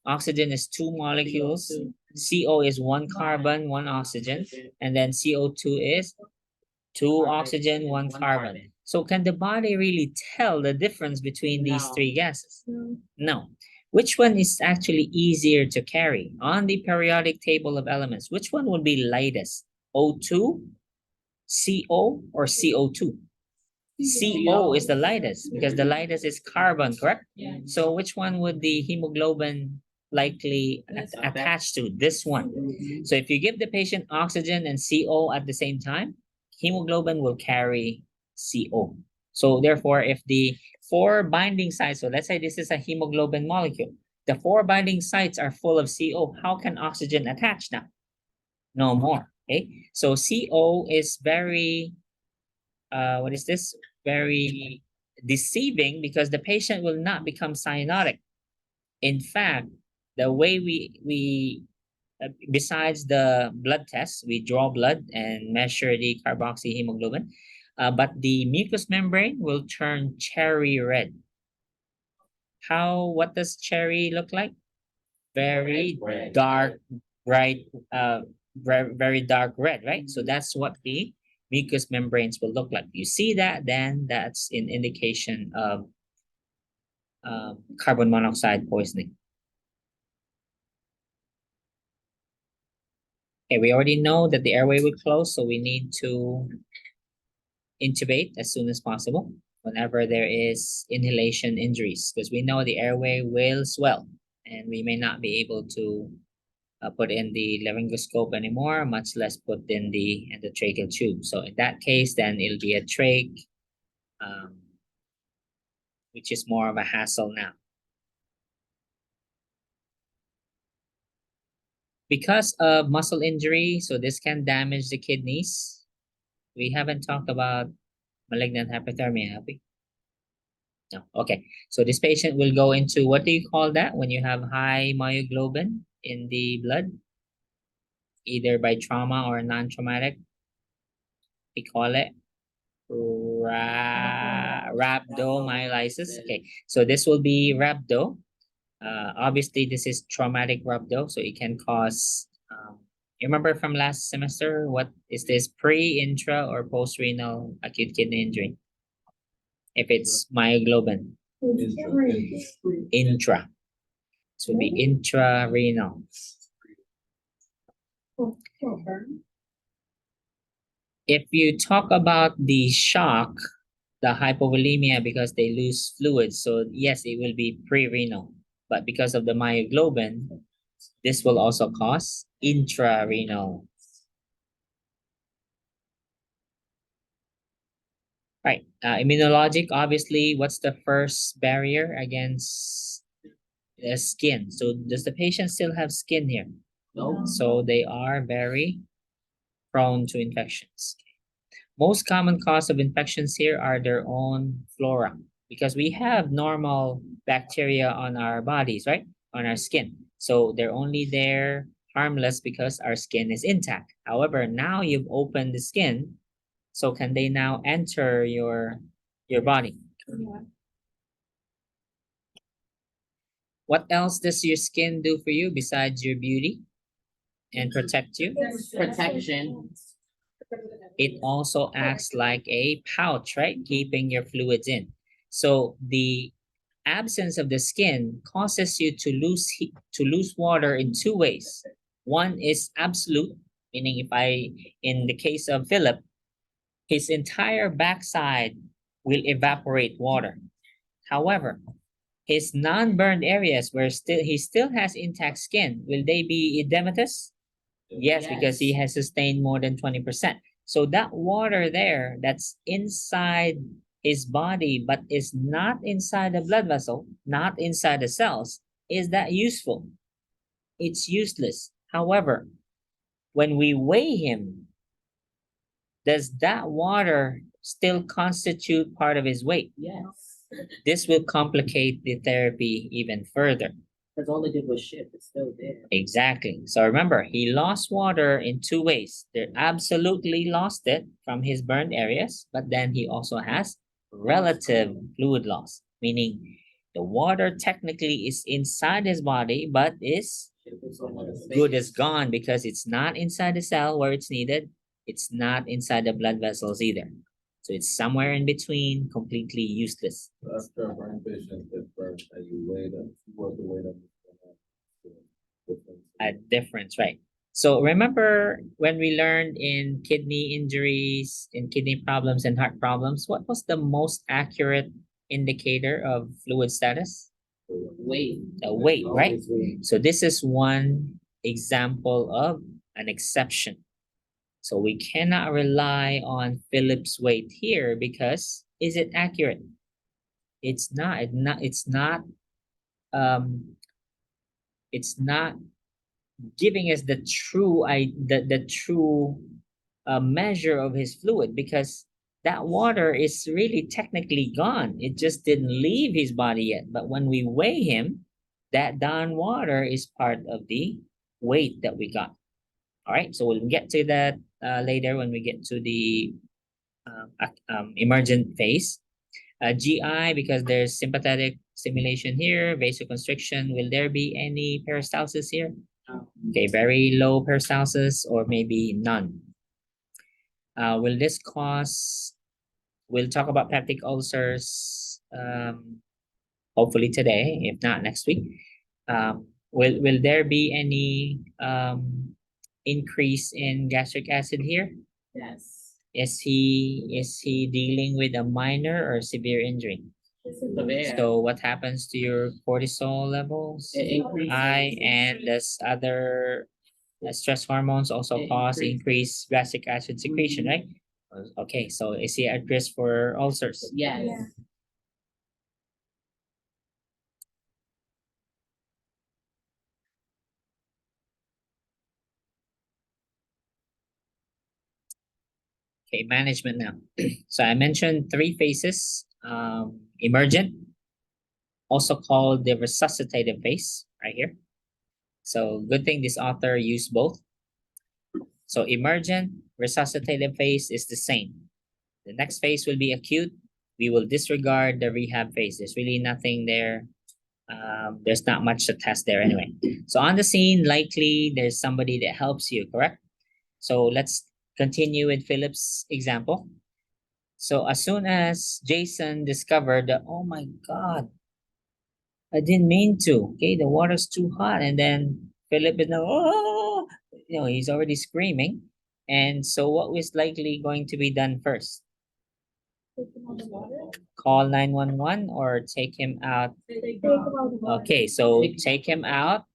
Speaker 1: Oxygen is two molecules. CO is one carbon, one oxygen. And then CO2 is two oxygen, one carbon. So can the body really tell the difference between these three gases? No. Which one is actually easier to carry? On the periodic table of elements, which one would be lightest? O2, CO, or CO2? CO is the lightest because the lightest is carbon, correct?
Speaker 2: Yeah.
Speaker 1: So which one would the hemoglobin likely attach to? This one. So if you give the patient oxygen and CO at the same time, hemoglobin will carry CO. So therefore, if the four binding sites, so let's say this is a hemoglobin molecule, the four binding sites are full of CO, how can oxygen attach now? No more, okay? So CO is very, what is this? Very deceiving because the patient will not become cyanotic. In fact, the way we besides the blood tests, we draw blood and measure the carboxyhemoglobin, but the mucous membrane will turn cherry red. What does cherry look like? Very
Speaker 2: Red.
Speaker 1: dark, bright, very dark red, right? So that's what the mucous membranes will look like. You see that, then that's an indication of carbon monoxide poisoning. Okay, we already know that the airway will close, so we need to intubate as soon as possible whenever there is inhalation injuries, because we know the airway will swell and we may not be able to put in the laryngoscope anymore, much less put in the endotracheal tube. So in that case, then it'll be a trach, which is more of a hassle now. Because of muscle injury, so this can damage the kidneys. We haven't talked about malignant hyperthermia, have we? No. Okay. So this patient will go into, what do you call that when you have high myoglobin in the blood? Either by trauma or non-traumatic. We call it rhabdomyolysis. Okay. So this will be rhabdo. Obviously, this is traumatic rhabdo, so it can cause. You remember from last semester, what is this, pre, intra, or post-renal acute kidney injury? If it's myoglobin, intra. So it'll be intrarenal. If you talk about the shock, the hypovolemia because they lose fluids, so yes, it will be pre-renal. But because of the myoglobin, this will also cause intrarenal. Right. Immunologic, obviously, what's the first barrier against the skin? So does the patient still have skin here?
Speaker 2: No.
Speaker 1: So they are very prone to infections. Most common cause of infections here are their own flora, because we have normal bacteria on our bodies, right? On our skin. So they're only there harmless because our skin is intact. However, now you've opened the skin, so can they now enter your body? What else does your skin do for you besides your beauty and protect you?
Speaker 2: Protection.
Speaker 1: It also acts like a pouch, right? Keeping your fluids in. So the absence of the skin causes you to lose water in two ways. One is absolute, meaning in the case of Philip, his entire backside will evaporate water. However, his non-burned areas where he still has intact skin, will they be edematous? Yes, because he has sustained more than 20%. So that water there that's inside his body but is not inside the blood vessel, not inside the cells, is that useful? It's useless. However, when we weigh him, does that water still constitute part of his weight?
Speaker 2: Yes.
Speaker 1: This will complicate the therapy even further.
Speaker 2: Because all it did was shift, it's still there.
Speaker 1: Exactly. So remember, he lost water in two ways. They absolutely lost it from his burned areas, but then he also has relative fluid loss, meaning the water technically is inside his body, but is good as gone because it's not inside the cell where it's needed. It's not inside the blood vessels either. So it's somewhere in between, completely useless.
Speaker 3: After a burn patient gets burned and you weigh them, what the weight of
Speaker 1: A difference, right? So remember when we learned in kidney injuries, in kidney problems and heart problems, what was the most accurate indicator of fluid status?
Speaker 2: Weight.
Speaker 1: The weight, right?
Speaker 2: Always weight.
Speaker 1: So this is one example of an exception. So we cannot rely on Philip's weight here because is it accurate? It's not. It's not giving us the true measure of his fluid, because that water is really technically gone. It just didn't leave his body yet. But when we weigh him, that down water is part of the weight that we got. All right, so we'll get to that later when we get to the emergent phase. GI, because there's sympathetic stimulation here, vasoconstriction. Will there be any peristalsis here? Okay, very low peristalsis or maybe none. Will this cause, we'll talk about peptic ulcers hopefully today, if not next week. Will there be any increase in gastric acid here?
Speaker 2: Yes.
Speaker 1: Is he dealing with a minor or severe injury?
Speaker 2: Severe.
Speaker 1: So what happens to your cortisol levels?
Speaker 2: It increases.
Speaker 1: High, and does other stress hormones also
Speaker 2: It
Speaker 1: cause
Speaker 2: increases.
Speaker 1: increased gastric acid secretion, right? Okay, so is he at risk for ulcers?
Speaker 2: Yes.
Speaker 4: Yeah.
Speaker 1: Okay, management now. So I mentioned three phases, emergent, also called the resuscitative phase right here. So good thing this author used both. So emergent, resuscitative phase is the same. The next phase will be acute. We will disregard the rehab phase. There's really nothing there. There's not much to test there anyway. So on the scene, likely there's somebody that helps you, correct? So let's continue with Philip's example. So as soon as Jason discovered that, oh my God, I didn't mean to. Okay, the water's too hot. And then Philip is now, oh, he's already screaming. And so what was likely going to be done first? Call 911 or take him out? Okay, so take him out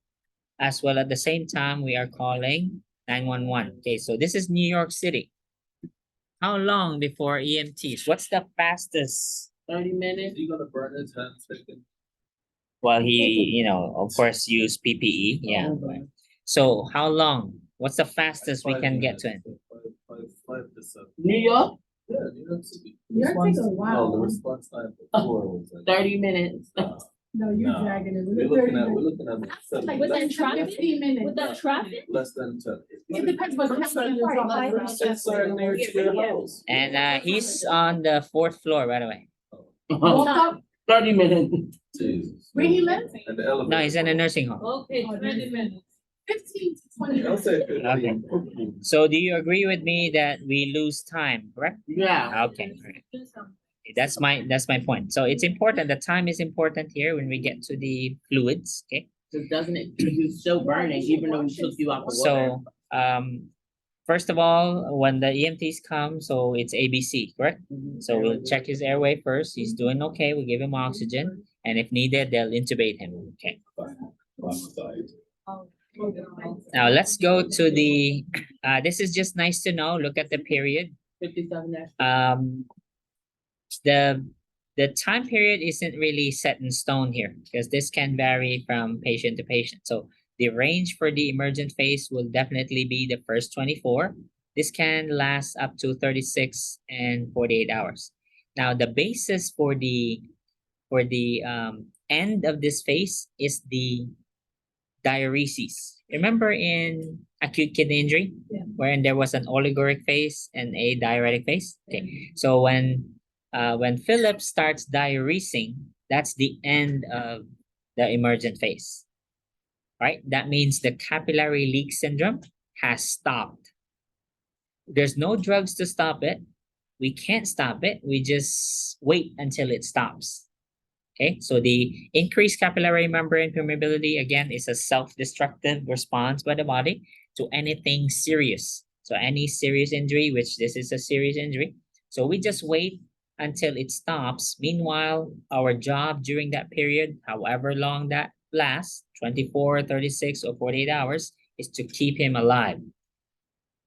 Speaker 1: as well. At the same time, we are calling 911. Okay, so this is New York City. How long before EMTs? What's the fastest?
Speaker 2: 30 minutes.
Speaker 3: You gonna burn his hands taken?
Speaker 1: Well, he, of course, use PPE. Yeah. So how long? What's the fastest we can get to him?
Speaker 3: Five to seven.
Speaker 2: New York,
Speaker 3: Yeah, New York City.
Speaker 4: You're taking a
Speaker 3: No, the
Speaker 4: while.
Speaker 3: response time before was like.
Speaker 2: 30 minutes.
Speaker 4: No, you're
Speaker 3: No,
Speaker 4: dragging it.
Speaker 3: We're looking at,
Speaker 4: Like,
Speaker 3: with
Speaker 4: within traffic, 15 minutes.
Speaker 3: With that
Speaker 4: traffic?
Speaker 3: less than 10.
Speaker 4: It depends what happening.
Speaker 3: It's near to your house.
Speaker 1: And he's on the fourth floor, by the way.
Speaker 4: Walk up,
Speaker 2: 30 minutes.
Speaker 3: Jesus.
Speaker 4: where he lives?
Speaker 3: And the elevator.
Speaker 1: No, he's in a nursing home.
Speaker 4: Okay, 20 minutes. 15 to 20
Speaker 3: I'll
Speaker 4: minutes.
Speaker 3: say
Speaker 1: Okay.
Speaker 3: 15.
Speaker 1: So do you agree with me that we lose time, correct?
Speaker 2: Yeah.
Speaker 1: Okay, alright. That's my point. So it's important. The time is important here when we get to the fluids. Okay.
Speaker 2: So doesn't it, you're still burning even though we took you out the water?
Speaker 1: So first of all, when the EMTs come, so it's ABC, correct?
Speaker 2: Mhm.
Speaker 1: So we'll check his airway first. He's doing okay. We give him oxygen, and if needed, they'll intubate him. Okay. Now let's go to the. This is just nice to know. Look at the period.
Speaker 2: 57 dash.
Speaker 1: The time period isn't really set in stone here because this can vary from patient to patient. So the range for the emergent phase will definitely be the first 24. This can last up to 36 and 48 hours. Now the basis for the end of this phase is the diuresis. Remember in acute kidney injury, wherein there was an oliguric phase and a diuretic phase? Okay, so when Philip starts diuresing, that's the end of the emergent phase, right? That means the capillary leak syndrome has stopped. There's no drugs to stop it. We can't stop it. We just wait until it stops. Okay, so the increased capillary membrane permeability, again, is a self-destructive response by the body to anything serious. So any serious injury, which this is a serious injury. So we just wait until it stops. Meanwhile, our job during that period, however long that lasts, 24, 36, or 48 hours, is to keep him alive.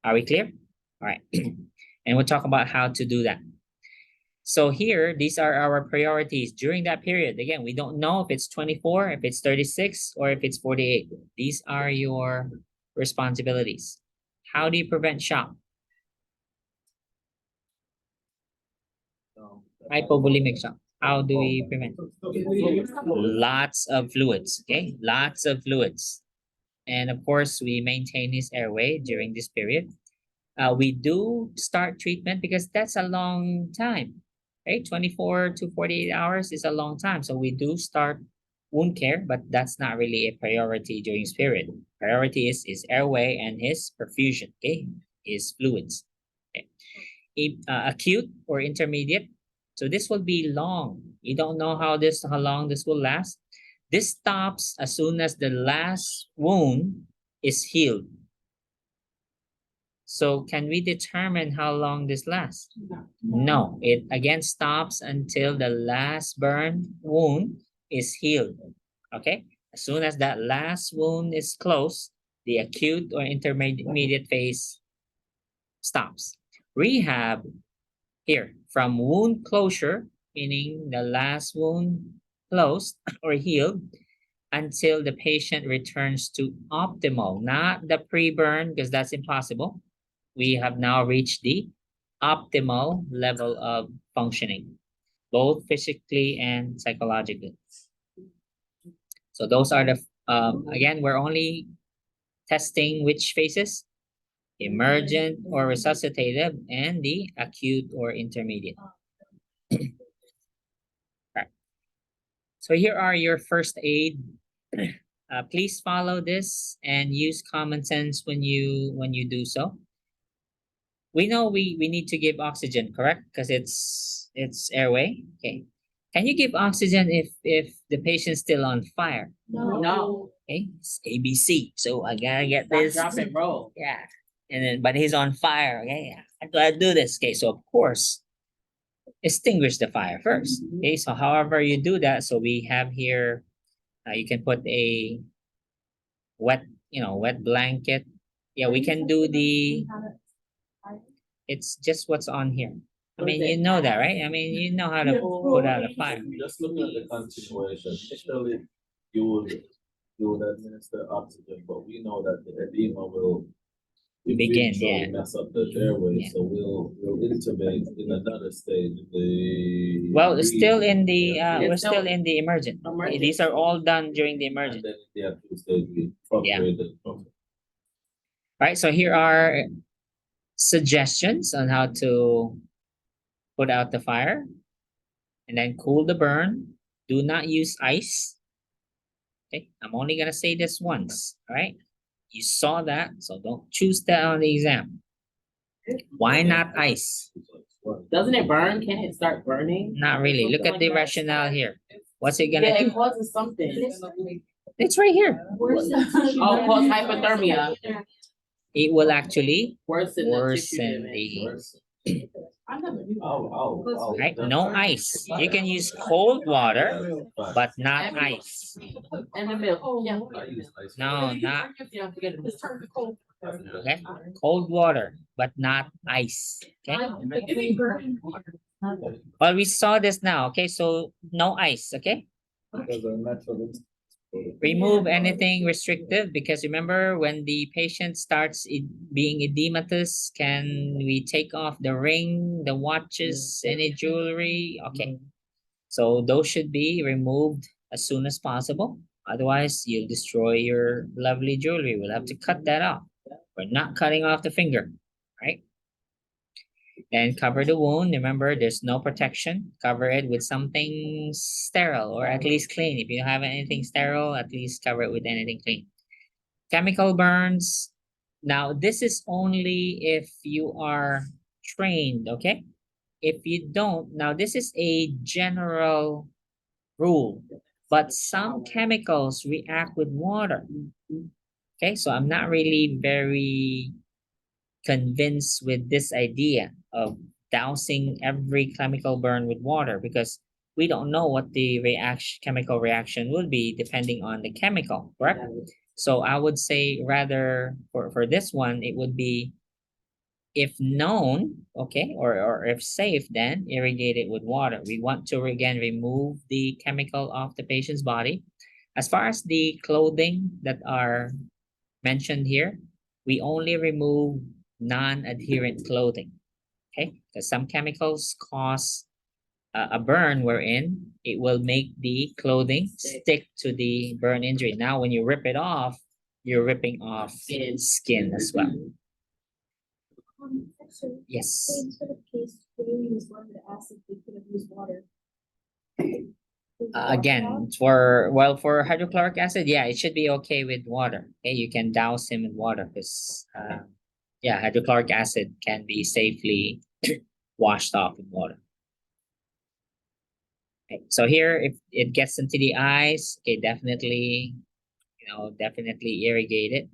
Speaker 1: Are we clear? All right. And we'll talk about how to do that. So here, these are our priorities during that period. Again, we don't know if it's 24, if it's 36, or if it's 48. These are your responsibilities. How do you prevent shock? Hypovolemic shock. How do we prevent? Lots of fluids, okay? Lots of fluids. And of course, we maintain his airway during this period. We do start treatment because that's a long time, right? 24 to 48 hours is a long time. So we do start wound care, but that's not really a priority during this period. Priority is his airway and his perfusion, okay? His fluids. Okay. Acute or intermediate. So this will be long. You don't know how long this will last. This stops as soon as the last wound is healed. So can we determine how long this lasts? No, it again stops until the last burn wound is healed. Okay, as soon as that last wound is closed, the acute or intermediate phase stops. Rehab here from wound closure, meaning the last wound closed or healed, until the patient returns to optimal, not the pre-burn, because that's impossible. We have now reached the optimal level of functioning, both physically and psychologically. So those are the, again, we're only testing which phases? Emergent or resuscitative, and the acute or intermediate. Right. So here are your first aid. Please follow this and use common sense when you do so. We know we need to give oxygen, correct? Because it's airway. Okay. Can you give oxygen if the patient's still on fire?
Speaker 2: No.
Speaker 1: Okay, it's ABC. So I gotta get
Speaker 2: Stop,
Speaker 1: this.
Speaker 2: drop, and roll.
Speaker 1: Yeah. And then but he's on fire. Okay, yeah. How do I do this? Okay, so of course, extinguish the fire first. Okay, so however you do that, so we have here, you can put a wet, wet blanket. Yeah, we can do the, it's just what's on here. I mean, you know that, right? I mean, you know how to put out a fire.
Speaker 3: Just looking at the continuation, initially you would administer oxygen, but we know that the edema will
Speaker 1: Begin,
Speaker 3: eventually
Speaker 1: yeah.
Speaker 3: mess up the airway,
Speaker 1: Yeah.
Speaker 3: so we'll intubate in another stage, the.
Speaker 1: Well, it's still in the,
Speaker 3: Yeah.
Speaker 1: we're
Speaker 2: It's
Speaker 1: still
Speaker 2: still
Speaker 1: in the emergent.
Speaker 2: emergent.
Speaker 1: These are all done during the
Speaker 3: And
Speaker 1: emergent.
Speaker 3: then the acute stage, we upgrade it.
Speaker 1: Right, so here are suggestions on how to put out the fire and then cool the burn. Do not use ice. Okay, I'm only gonna say this once, all right? You saw that, so don't choose that on the exam. Why not ice?
Speaker 2: Doesn't it burn? Can it start burning?
Speaker 1: Not really. Look at the rationale here. What's it gonna
Speaker 2: Yeah,
Speaker 1: do?
Speaker 2: it causes something.
Speaker 1: It's right here.
Speaker 2: Oh, cause hypothermia.
Speaker 1: It will actually
Speaker 2: Worsen the tissue
Speaker 1: worsen
Speaker 2: damage.
Speaker 1: the,
Speaker 4: I never knew.
Speaker 1: right? No ice. You can use cold water, but not ice.
Speaker 2: And the milk. Yeah.
Speaker 1: No, not,
Speaker 2: Yeah, forget it.
Speaker 4: Just turn the cold.
Speaker 1: okay? Cold water, but not ice, okay?
Speaker 4: It ain't burning water.
Speaker 1: Well, we saw this now, okay? So no ice, okay?
Speaker 3: Because our natural.
Speaker 1: Remove anything restrictive, because remember when the patient starts being edematous, can we take off the ring, the watches, any jewelry? Okay. So those should be removed as soon as possible. Otherwise, you'll destroy your lovely jewelry. We'll have to cut that off. We're not cutting off the finger, right? And cover the wound. Remember, there's no protection. Cover it with something sterile or at least clean. If you don't have anything sterile, at least cover it with anything clean. Chemical burns. Now, this is only if you are trained, okay? If you don't, now this is a general rule, but some chemicals react with water. Okay, so I'm not really very convinced with this idea of dousing every chemical burn with water, because we don't know what the chemical reaction will be depending on the chemical, correct? So I would say rather for this one, it would be, if known, okay, or if safe, then irrigate it with water. We want to again remove the chemical off the patient's body. As far as the clothing that are mentioned here, we only remove non-adherent clothing, okay? Because some chemicals cause a burn wherein it will make the clothing stick to the burn injury. Now, when you rip it off, you're ripping off skin as well.
Speaker 4: Actually,
Speaker 1: Yes.
Speaker 4: same sort of case, where you use one to acid, they could have used water.
Speaker 1: Again, for hydrochloric acid, yeah, it should be okay with water. Okay, you can douse him in water because yeah, hydrochloric acid can be safely washed off in water. Okay, so here, if it gets into the eyes, okay, definitely, definitely irrigate it.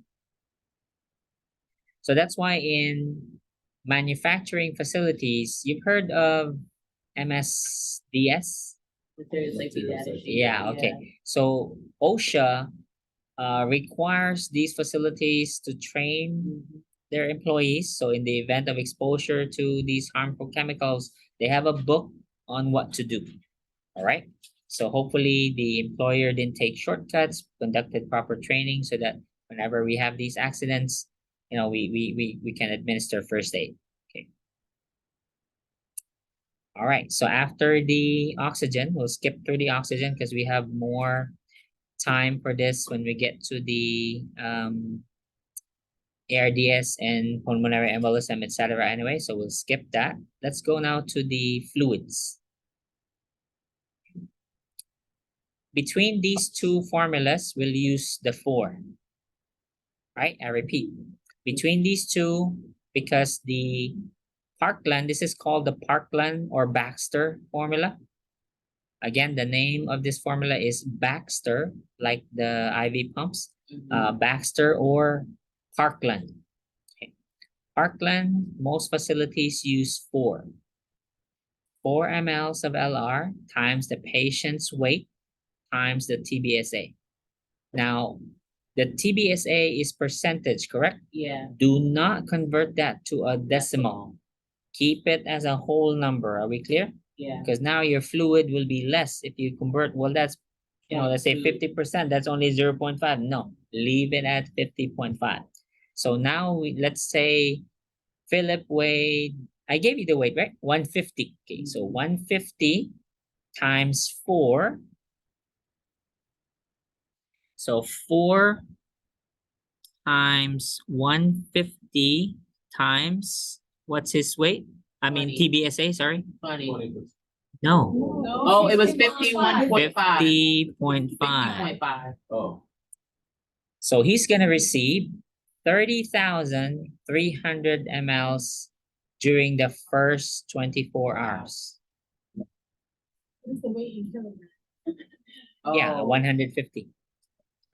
Speaker 1: So that's why in manufacturing facilities, you've heard of MSDS?
Speaker 2: Material safety data sheet.
Speaker 1: Yeah, okay. So OSHA requires these facilities to train their employees. So in the event of exposure to these harmful chemicals, they have a book on what to do. All right. So hopefully the employer didn't take shortcuts, conducted proper training so that whenever we have these accidents, we can administer first aid. Okay. All right. So after the oxygen, we'll skip through the oxygen because we have more time for this when we get to the ARDS and pulmonary embolism, etc. Anyway, so we'll skip that. Let's go now to the fluids. Between these two formulas, we'll use the 4. Right? I repeat. Between these two, because the Parkland, this is called the Parkland or Baxter formula. Again, the name of this formula is Baxter, like the IV pumps. Baxter or Parkland. Okay. Parkland, most facilities use 4. 4 mLs of LR times the patient's weight times the TBSA. Now, the TBSA is percentage, correct?
Speaker 2: Yeah.
Speaker 1: Do not convert that to a decimal. Keep it as a whole number. Are we clear?
Speaker 2: Yeah.
Speaker 1: Because now your fluid will be less if you convert. Well, that's, let's say 50%. That's only 0.5. No, leave it at 50.5. So now let's say Philip weighed, I gave you the weight, right? 150. Okay, so 150 times 4. So 4 times 150 times, what's his weight? I mean,
Speaker 2: 20.
Speaker 1: TBSA, sorry.
Speaker 2: 20.
Speaker 1: No,
Speaker 2: Oh, it was 51.5.
Speaker 1: 50.5.
Speaker 2: 50.5.
Speaker 3: Oh,
Speaker 1: So he's going to receive 30,300 mLs during the first 24 hours.
Speaker 4: What's the weight you kill it?
Speaker 1: Yeah,
Speaker 2: Oh,
Speaker 1: 150.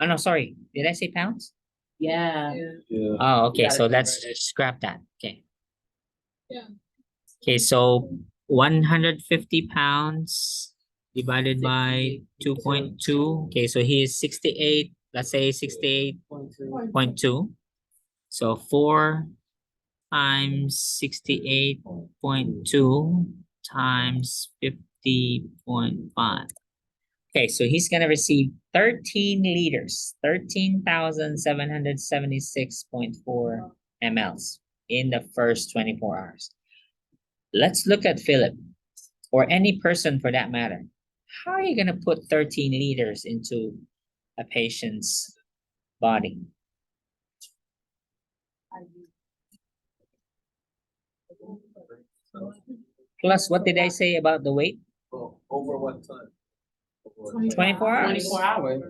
Speaker 1: Oh, no, sorry. Did I say pounds?
Speaker 2: Yeah.
Speaker 3: yeah.
Speaker 1: Oh, okay.
Speaker 2: gotta
Speaker 1: So let's
Speaker 2: convert it.
Speaker 1: scrap that. Okay.
Speaker 4: Yeah.
Speaker 1: Okay, so 150 pounds divided by 2.2. Okay, so he is 68. Let's say 68.2. So 4 times 68.2 times 50.5. Okay, so he's going to receive 13 liters, 13,776.4 mLs in the first 24 hours. Let's look at Philip, or any person for that matter. How are you going to put 13 liters into a patient's body? Plus, what did I say about the weight?
Speaker 3: Oh, over what time?
Speaker 1: 24 hours.
Speaker 2: 24 hours.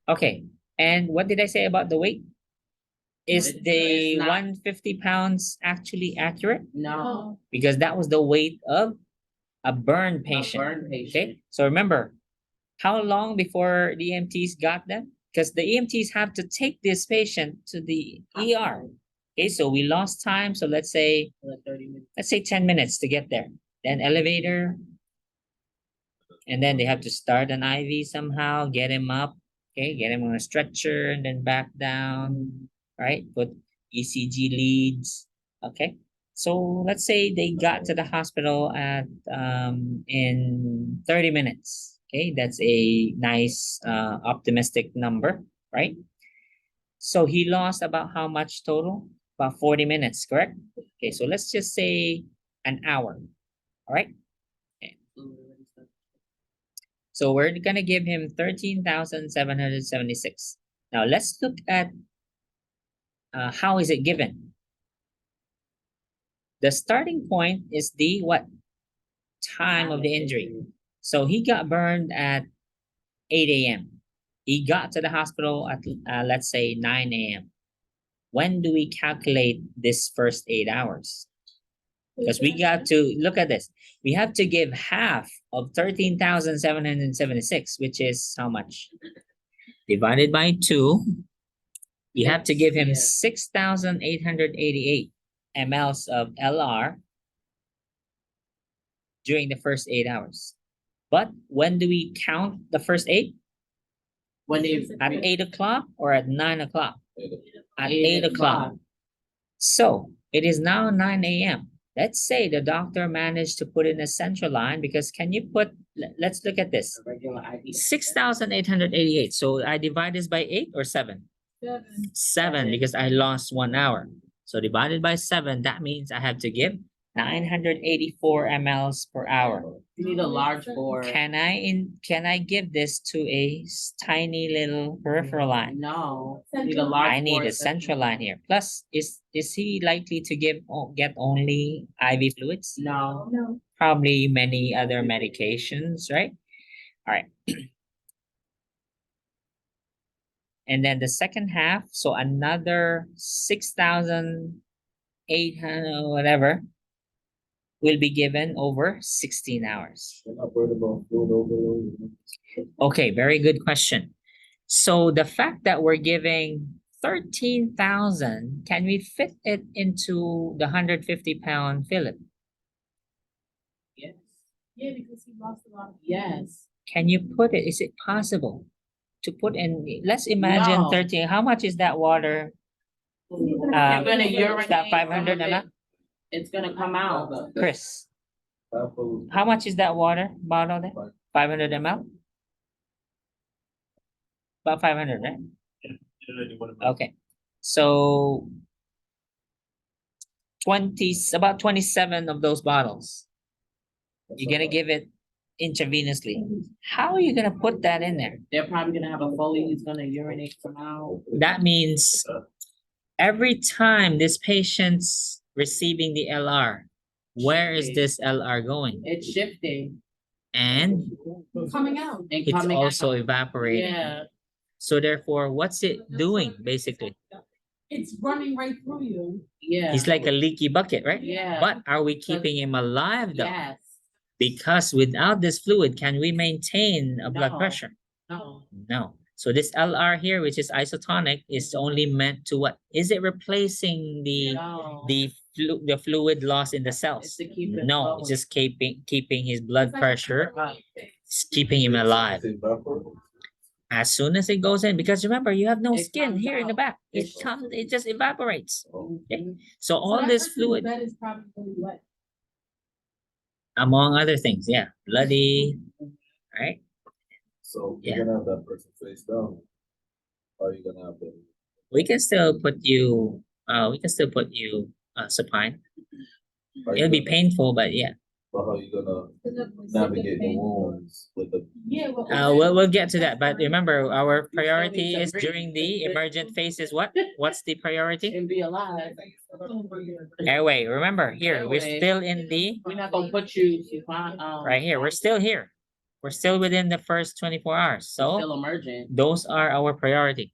Speaker 1: Okay, and what did I say about the weight? Is the
Speaker 2: It's not.
Speaker 1: 150 pounds actually accurate?
Speaker 2: No.
Speaker 1: Because that was the weight of a burn patient.
Speaker 2: burn patient.
Speaker 1: Okay, so remember, how long before the EMTs got them? Because the EMTs have to take this patient to the ER. Okay, so we lost time. So let's say
Speaker 2: 30 minutes.
Speaker 1: 10 minutes to get there. Then elevator. And then they have to start an IV somehow, get him up. Okay, get him on a stretcher and then back down. Right? Put ECG leads. Okay. So let's say they got to the hospital at in 30 minutes. Okay, that's a nice optimistic number, right? So he lost about how much total? About 40 minutes, correct? Okay, so let's just say an hour. All right. So we're gonna give him 13,776. Now let's look at how is it given. The starting point is the what? Time of the injury. So he got burned at 8 a.m. He got to the hospital at let's say 9 a.m. When do we calculate this first 8 hours? Because we got to look at this. We have to give half of 13,776, which is how much? Divided by 2. We have to give him 6,888 mLs of LR during the first 8 hours. But when do we count the first 8?
Speaker 2: When they
Speaker 1: At 8 o'clock or at 9 o'clock? At
Speaker 2: 8
Speaker 1: 8 o'clock. So it is now 9 a.m. Let's say the doctor managed to put in a central line because can you put, let's look at this.
Speaker 2: regular IV.
Speaker 1: 6,888. So I divide this by 8 or 7?
Speaker 4: 7.
Speaker 1: 7 because I lost 1 hour. So divided by 7, that means I have to give 984 mLs per hour.
Speaker 2: You need a large bore.
Speaker 1: Can I give this to a tiny little peripheral line?
Speaker 2: No. You need a large
Speaker 1: I need
Speaker 2: bore
Speaker 1: a central line here. Plus, is he likely to get only IV fluids?
Speaker 2: No.
Speaker 4: No.
Speaker 1: Probably many other medications, right? All right. And then the second half, so another 6,800 whatever will be given over 16 hours.
Speaker 3: You're not worried about fluid overload.
Speaker 1: Okay, very good question. So the fact that we're giving 13,000, can we fit it into the 150-pound fillet?
Speaker 2: Yes.
Speaker 4: Yeah, because he lost a lot of.
Speaker 2: Yes.
Speaker 1: Can you put it? Is it possible to put in? Let's imagine
Speaker 2: No.
Speaker 1: 13. How much is that water?
Speaker 2: You're gonna urinate.
Speaker 1: That 500
Speaker 2: some of it.
Speaker 1: ml?
Speaker 2: It's gonna come out.
Speaker 1: Chris,
Speaker 3: Apple,
Speaker 1: how much is that water bottle there? 500 ml? About 500, right? Okay. So about 27 of those bottles. You're gonna give it intravenously. How are you gonna put that in there?
Speaker 2: They're probably gonna have a Foley who's gonna urinate some out.
Speaker 1: That means every time this patient's receiving the LR, where is this LR going?
Speaker 2: It's shifting
Speaker 1: And
Speaker 4: Coming out.
Speaker 2: and
Speaker 1: it's
Speaker 2: coming
Speaker 1: also
Speaker 2: out.
Speaker 1: evaporating.
Speaker 2: Yeah.
Speaker 1: So therefore, what's it doing basically?
Speaker 4: It's running right through you.
Speaker 2: Yeah.
Speaker 1: He's like a leaky bucket, right?
Speaker 2: Yeah.
Speaker 1: But are we keeping him alive though?
Speaker 2: Yes.
Speaker 1: Because without this fluid, can we maintain a blood
Speaker 2: No.
Speaker 1: pressure?
Speaker 2: No.
Speaker 1: No. So this LR here, which is isotonic, is only meant to what? Is it replacing
Speaker 2: No.
Speaker 1: the fluid loss in the
Speaker 2: It's
Speaker 1: cells?
Speaker 2: to keep it
Speaker 1: No,
Speaker 2: flowing.
Speaker 1: it's just keeping his blood pressure,
Speaker 2: Right.
Speaker 1: it's keeping him alive.
Speaker 3: it's evaporate.
Speaker 1: As soon as it goes in, because remember, you have no
Speaker 2: It
Speaker 1: skin
Speaker 2: comes
Speaker 1: here in the
Speaker 2: out.
Speaker 1: back. It
Speaker 2: It's-
Speaker 1: comes, it just evaporates. Okay.
Speaker 2: Mhm.
Speaker 1: So all
Speaker 4: that
Speaker 1: this
Speaker 4: person's
Speaker 1: fluid,
Speaker 4: Bed is probably really wet.
Speaker 1: among other things, yeah, bloody, right?
Speaker 3: So
Speaker 1: Yeah.
Speaker 3: you're gonna have that person face down. Or you're gonna have them.
Speaker 1: We can still put you supine.
Speaker 3: Are you
Speaker 1: It'll be
Speaker 3: gonna-
Speaker 1: painful, but yeah.
Speaker 3: But how you gonna
Speaker 4: Because of the
Speaker 3: navigate the
Speaker 4: pain.
Speaker 3: wounds with the?
Speaker 4: Yeah, well.
Speaker 1: We'll get to that, but remember, our
Speaker 2: need
Speaker 1: priority
Speaker 2: to
Speaker 1: is
Speaker 2: breathe.
Speaker 1: during the emergent phase is what? What's the priority?
Speaker 2: And be alive.
Speaker 1: Airway, remember, here, we're
Speaker 2: Airway.
Speaker 1: still in the,
Speaker 2: We're not gonna put you supine,
Speaker 1: right here, we're still here. We're still within the first 24 hours, so
Speaker 2: still emergent.
Speaker 1: those are our priority.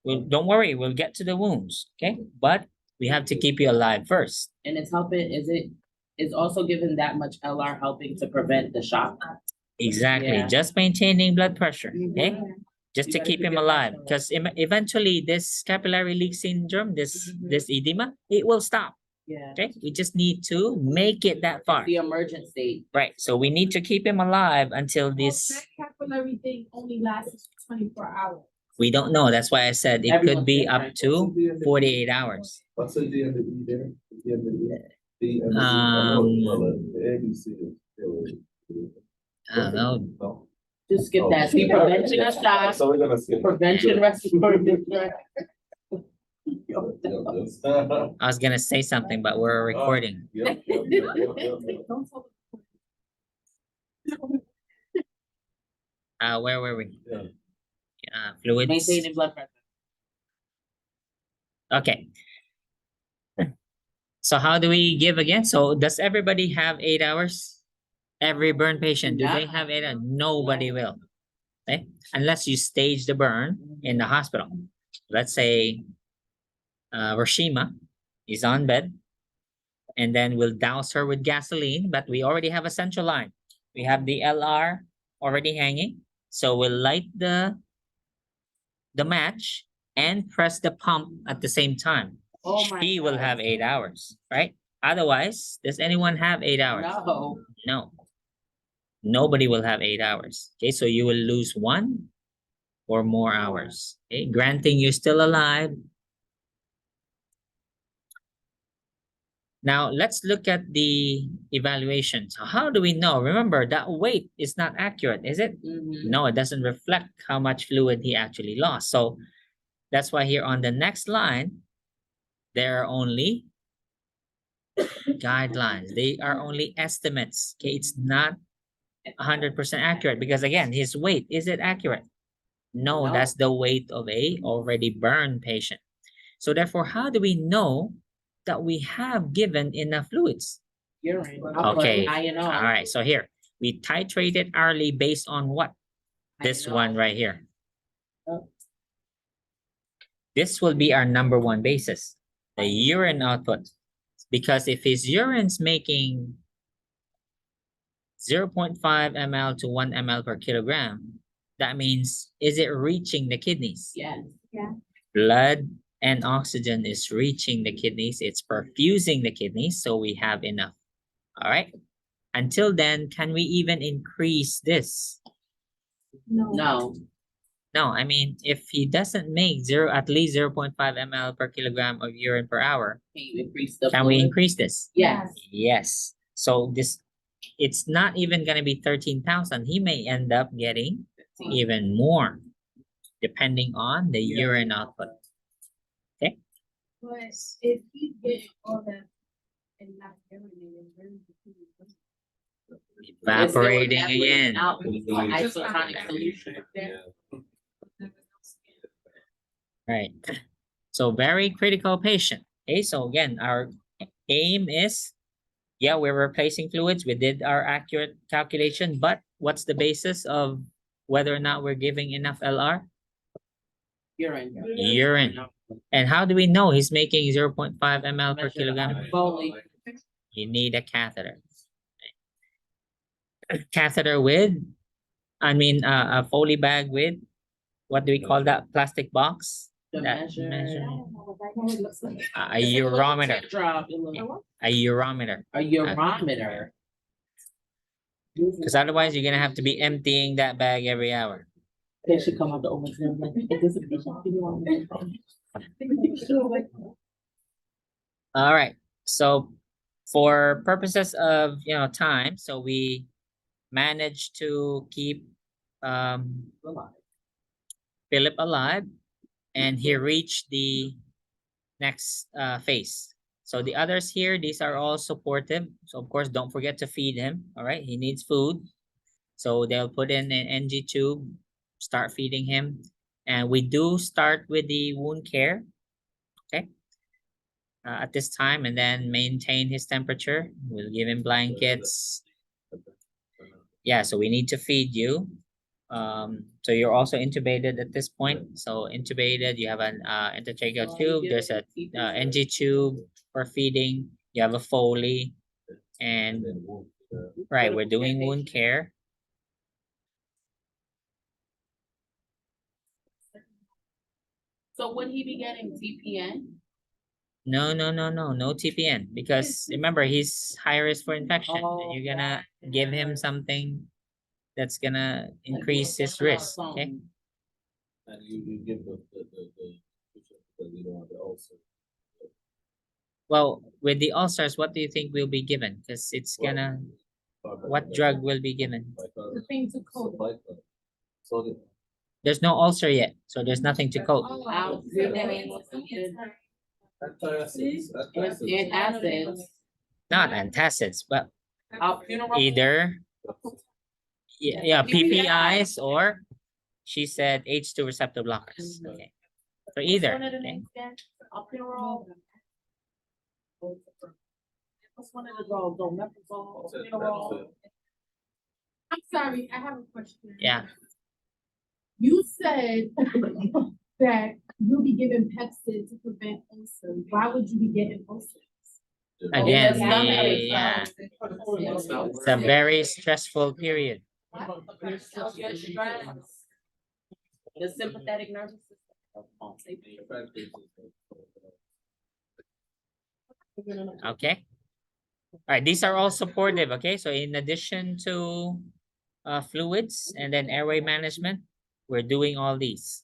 Speaker 1: Well, don't worry, we'll get to the wounds, okay? But we have to keep you alive first.
Speaker 2: And it's helping, it's also giving that much LR helping to prevent the shock.
Speaker 1: Exactly,
Speaker 2: Yeah.
Speaker 1: just maintaining blood pressure, okay? Just
Speaker 2: You
Speaker 1: to
Speaker 2: gotta
Speaker 1: keep
Speaker 2: keep
Speaker 1: him
Speaker 2: your
Speaker 1: alive,
Speaker 2: pressure
Speaker 1: because eventually this capillary leak syndrome, this edema, it will stop,
Speaker 2: Yeah.
Speaker 1: okay? We just need to make it that far,
Speaker 2: The emergent state.
Speaker 1: right? So we need to keep him alive until
Speaker 4: Well,
Speaker 1: this,
Speaker 4: that capillary thing only lasts 24 hours.
Speaker 1: we don't know, that's why I said it could
Speaker 2: Everyone's
Speaker 1: be up
Speaker 2: different.
Speaker 1: to 48 hours.
Speaker 3: What's the D and the E there? The and the E? The and the E. I know, well, the ABC is still.
Speaker 1: I don't know,
Speaker 3: No.
Speaker 2: Just skip
Speaker 3: Oh,
Speaker 2: that. See,
Speaker 3: shit.
Speaker 2: prevention of shock,
Speaker 3: So we're gonna skip.
Speaker 2: prevention respiratory distress.
Speaker 1: I was gonna say something, but we're recording.
Speaker 3: Yep.
Speaker 4: Don't tell the.
Speaker 1: Where were we?
Speaker 3: Yeah.
Speaker 1: Fluids.
Speaker 2: Maintaining blood pressure.
Speaker 1: Okay. So how do we give again? So does everybody have 8 hours? Every burn patient, do they have 8 hours? Nobody will. Okay, unless you stage the burn in the hospital. Let's say Rashima is on bed, and then we'll douse her with gasoline, but we already have a central line. We have the LR already hanging. So we'll light the match and press the pump at the same time.
Speaker 2: Oh my
Speaker 1: She will
Speaker 2: God.
Speaker 1: have 8 hours, right? Otherwise, does anyone have 8 hours?
Speaker 2: No.
Speaker 1: No. Nobody will have 8 hours. Okay, so you will lose 1 or more hours. Okay, granting you're still alive. Now let's look at the evaluation. So how do we know? Remember that weight is not accurate, is it?
Speaker 2: Mhm.
Speaker 1: No, it doesn't reflect how much fluid he actually lost. So that's why here on the next line, there are only guidelines. They are only estimates. Okay, it's not 100% accurate because again, his weight, is it accurate? No,
Speaker 2: No.
Speaker 1: that's the weight of a already burned patient. So therefore, how do we know that we have given enough fluids?
Speaker 2: Urine.
Speaker 1: Okay,
Speaker 2: INO.
Speaker 1: all right, so here, we titrated hourly based on what? This
Speaker 2: INO.
Speaker 1: one right here.
Speaker 2: Oh.
Speaker 1: This will be our number 1 basis, the urine output. Because if his urine's making 0.5 ml to 1 ml per kilogram, that means, is it reaching the kidneys?
Speaker 2: Yes.
Speaker 1: Blood and oxygen is reaching the kidneys. It's perfusing the kidneys, so we have enough. All right. Until then, can we even increase this?
Speaker 2: No.
Speaker 1: No, I mean, if he doesn't make at least 0.5 ml per kilogram of urine per hour,
Speaker 2: Can you increase the
Speaker 1: can we
Speaker 2: fluid?
Speaker 1: increase this?
Speaker 2: Yes.
Speaker 1: Yes. So it's not even going to be 13,000. He may end up getting even more, depending on the urine output.
Speaker 4: But if he did all that and not urinating, where is the food?
Speaker 1: Evaporating again.
Speaker 2: Out with the isotonic solution.
Speaker 1: Right. So very critical patient. Okay, so again, our aim is, yeah, we're replacing fluids. We did our accurate calculation, but what's the basis of whether or not we're giving enough LR?
Speaker 2: Urine.
Speaker 1: Urine. And how do we know he's making 0.5 ml per kilogram?
Speaker 2: Foley.
Speaker 1: You need a catheter. Catheter with, a Foley bag with, what do we call that plastic box?
Speaker 2: The
Speaker 1: That
Speaker 2: measure.
Speaker 1: A urometer.
Speaker 2: Drop.
Speaker 1: A urometer.
Speaker 2: A urometer.
Speaker 1: Because otherwise you're gonna have to be emptying that bag every hour.
Speaker 2: They should come up to almost like, is this a patient?
Speaker 1: All right. So for purposes of time, so we managed to keep Philip alive, and he reached the next phase. So the others here, these are all supportive. So of course, don't forget to feed him. All right, he needs food. So they'll put in an NG tube, start feeding him. And we do start with the wound care, okay, at this time, and then maintain his temperature. We'll give him blankets. Yeah, so we need to feed you. So you're also intubated at this point. So intubated, you have an endotracheal tube. There's a NG tube for feeding. You have a Foley, and right, we're doing wound care.
Speaker 2: So would he be getting TPN?
Speaker 1: No TPN, because remember he's high risk for infection.
Speaker 2: Oh,
Speaker 1: You're gonna give him something that's gonna increase his risk. Okay.
Speaker 3: And you give the because you don't want the ulcer.
Speaker 1: Well, with the ulcers, what do you think will be given? Because it's gonna, what drug will be given?
Speaker 4: The thing to coat.
Speaker 3: So
Speaker 1: There's no ulcer yet, so there's nothing to coat.
Speaker 2: Out.
Speaker 3: Antacids.
Speaker 2: Acids.
Speaker 1: Not antacids, but
Speaker 2: Out.
Speaker 1: either Yeah, PPIs, or she said H2 receptor blockers.
Speaker 2: Mhm.
Speaker 1: Okay. So either.
Speaker 2: What's one of the
Speaker 1: Okay.
Speaker 2: names again? Albuterol? What's one of the drugs? Omeprazole, albuterol?
Speaker 4: I'm sorry, I have a question.
Speaker 1: Yeah.
Speaker 4: You said that you'll be giving Pepsid to prevent ulcers. Why would you be getting ulcers?
Speaker 1: Again,
Speaker 2: Stomach
Speaker 1: yeah,
Speaker 2: aches.
Speaker 1: it's a very stressful period.
Speaker 2: The sympathetic nervous system.
Speaker 1: Okay. All right, these are all supportive. Okay, so in addition to fluids and then airway management, we're doing all these.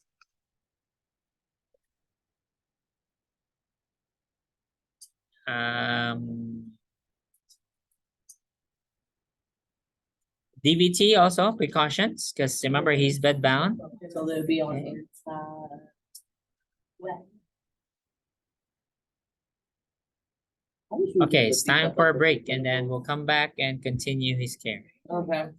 Speaker 1: DVT also precautions, because remember he's bed bound.
Speaker 2: So they'll be on
Speaker 1: Okay.
Speaker 2: inside.
Speaker 1: Okay, it's time for a break, and then we'll come back and continue his care.
Speaker 2: Okay.